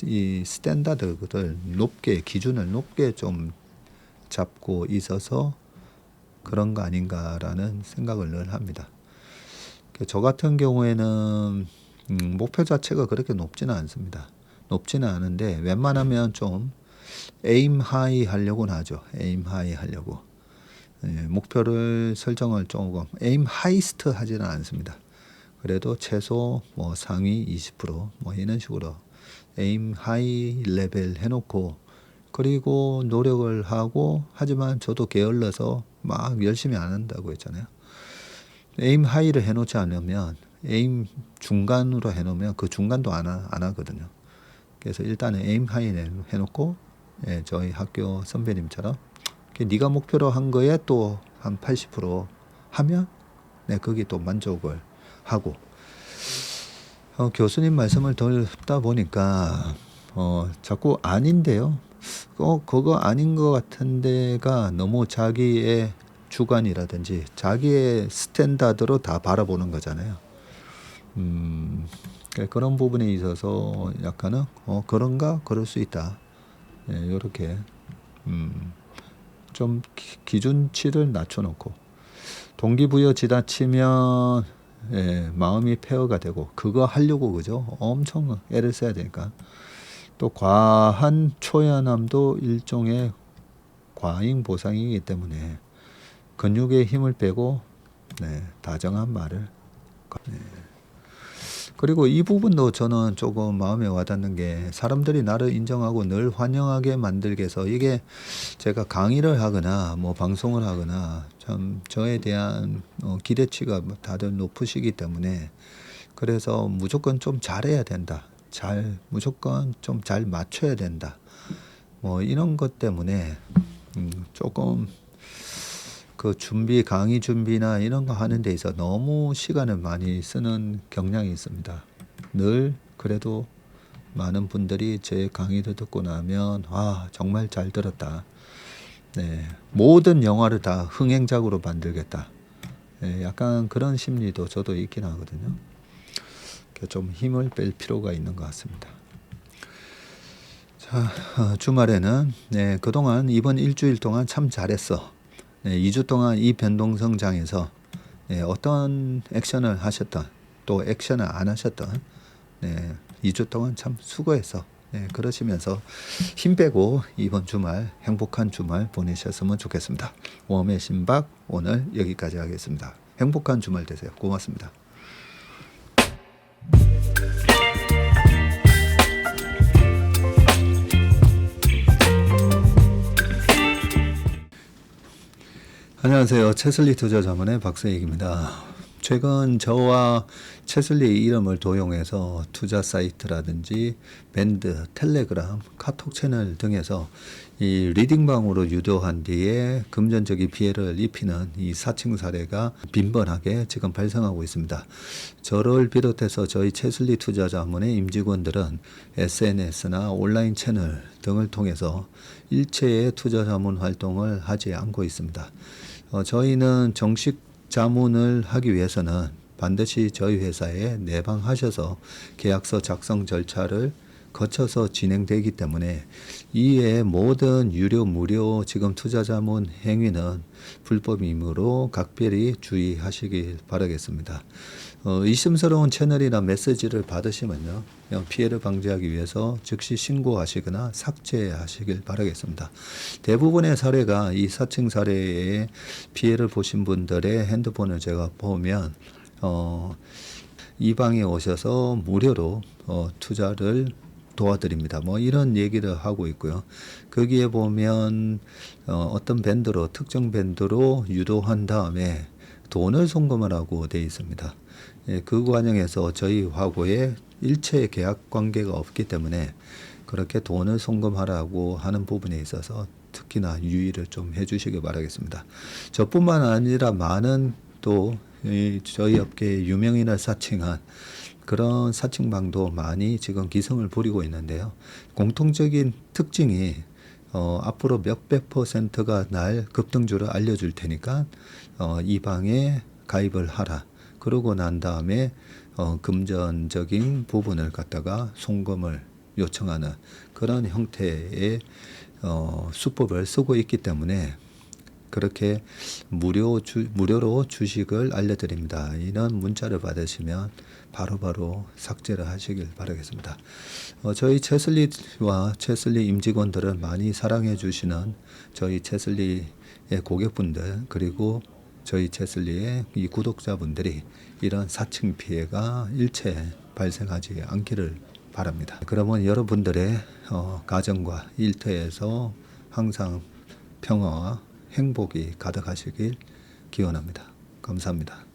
이 스탠다드를 높게, 기준을 높게 좀 잡고 있어서 그런 거 아닌가라는 생각을 늘 합니다. 저 같은 경우에는 목표 자체가 그렇게 높지는 않습니다. 높지는 않은데 웬만하면 좀 에임 하이 하려고는 하죠. 에임 하이 하려고. 목표를 설정을 조금 에임 하이스트 하지는 않습니다. 그래도 최소 뭐 상위 20% 뭐 이런 식으로 에임 하이 레벨 해놓고 그리고 노력을 하고 하지만 저도 게을러서 막 열심히 안 한다고 했잖아요. 에임 하이를 해놓지 않으면 에임 중간으로 해놓으면 그 중간도 안 하거든요. 그래서 일단은 에임 하이 해놓고 저희 학교 선배님처럼 네가 목표로 한 거에 또 한 80% 하면 거기 또 만족을 하고 교수님 말씀을 듣다 보니까 자꾸 아닌데요. 그거 아닌 것 같은 데가 너무 자기의 주관이라든지 자기의 스탠다드로 다 바라보는 거잖아요. 그런 부분에 있어서 약간은 그런가? 그럴 수 있다. 이렇게 좀 기준치를 낮춰놓고 동기부여 지나치면 마음이 폐허가 되고 그거 하려고 그죠? 엄청 애를 써야 되니까 또 과한 초연함도 일종의 과잉 보상이기 때문에 근육의 힘을 빼고 다정한 말을 그리고 이 부분도 저는 조금 마음에 와닿는 게 사람들이 나를 인정하고 늘 환영하게 만들기 위해서 이게 제가 강의를 하거나 뭐 방송을 하거나 참 저에 대한 기대치가 다들 높으시기 때문에 그래서 무조건 좀 잘해야 된다. 무조건 좀 잘 맞춰야 된다. 뭐 이런 것 때문에 조금 그 강의 준비나 이런 거 하는 데 있어 너무 시간을 많이 쓰는 경향이 있습니다. 늘 그래도 많은 분들이 제 강의를 듣고 나면 정말 잘 들었다. 모든 영화를 다 흥행작으로 만들겠다. 약간 그런 심리도 저도 있긴 하거든요. 좀 힘을 뺄 필요가 있는 것 같습니다. 자, 주말에는 그동안 이번 일주일 동안 참 잘했어. 2주 동안 이 변동성장에서 어떤 액션을 하셨던 또 액션을 안 하셨던 2주 동안 참 수고해서 그러시면서 힘 빼고 이번 주말 행복한 주말 보내셨으면 좋겠습니다. 웜의 신박 오늘 여기까지 하겠습니다. 행복한 주말 되세요. 고맙습니다. 안녕하세요. 채슬리 투자자문의 박세익입니다. 최근 저와 채슬리 이름을 도용해서 투자 사이트라든지 밴드, 텔레그램, 카톡 채널 등에서 이 리딩방으로 유도한 뒤에 금전적인 피해를 입히는 이 사칭 사례가 빈번하게 지금 발생하고 있습니다. 저를 비롯해서 저희 채슬리 투자자문의 임직원들은 SNS나 온라인 채널 등을 통해서 일체의 투자자문 활동을 하지 않고 있습니다. 저희는 정식 자문을 하기 위해서는 반드시 저희 회사에 내방하셔서 계약서 작성 절차를 거쳐서 진행되기 때문에 이외의 모든 유료 무료 지금 투자자문 행위는 불법이므로 각별히 주의하시길 바라겠습니다. 의심스러운 채널이나 메시지를 받으시면요, 피해를 방지하기 위해서 즉시 신고하시거나 삭제하시길 바라겠습니다. 대부분의 사례가 이 사칭 사례에 피해를 보신 분들의 핸드폰을 제가 보면 이 방에 오셔서 무료로 투자를 도와드립니다. 뭐 이런 얘기를 하고 있고요. 거기에 보면 어떤 밴드로 특정 밴드로 유도한 다음에 돈을 송금하라고 되어 있습니다. 그 과정에서 저희 하고의 일체 계약 관계가 없기 때문에 그렇게 돈을 송금하라고 하는 부분에 있어서 특히나 유의를 좀 해주시기 바라겠습니다. 저뿐만 아니라 많은 또 저희 업계의 유명인을 사칭한 그런 사칭방도 많이 지금 기승을 부리고 있는데요. 공통적인 특징이 앞으로 몇백 %가 날 급등주를 알려줄 테니까 이 방에 가입을 하라. 그러고 난 다음에 금전적인 부분을 갖다가 송금을 요청하는 그런 형태의 수법을 쓰고 있기 때문에 그렇게 무료로 주식을 알려드립니다. 이런 문자를 받으시면 바로바로 삭제를 하시길 바라겠습니다. 저희 채슬리와 채슬리 임직원들을 많이 사랑해 주시는 저희 채슬리의 고객분들 그리고 저희 채슬리의 이 구독자분들이 이런 사칭 피해가 일체 발생하지 않기를 바랍니다. 그러면 여러분들의 가정과 일터에서 항상 평화와 행복이 가득하시길 기원합니다. 감사합니다.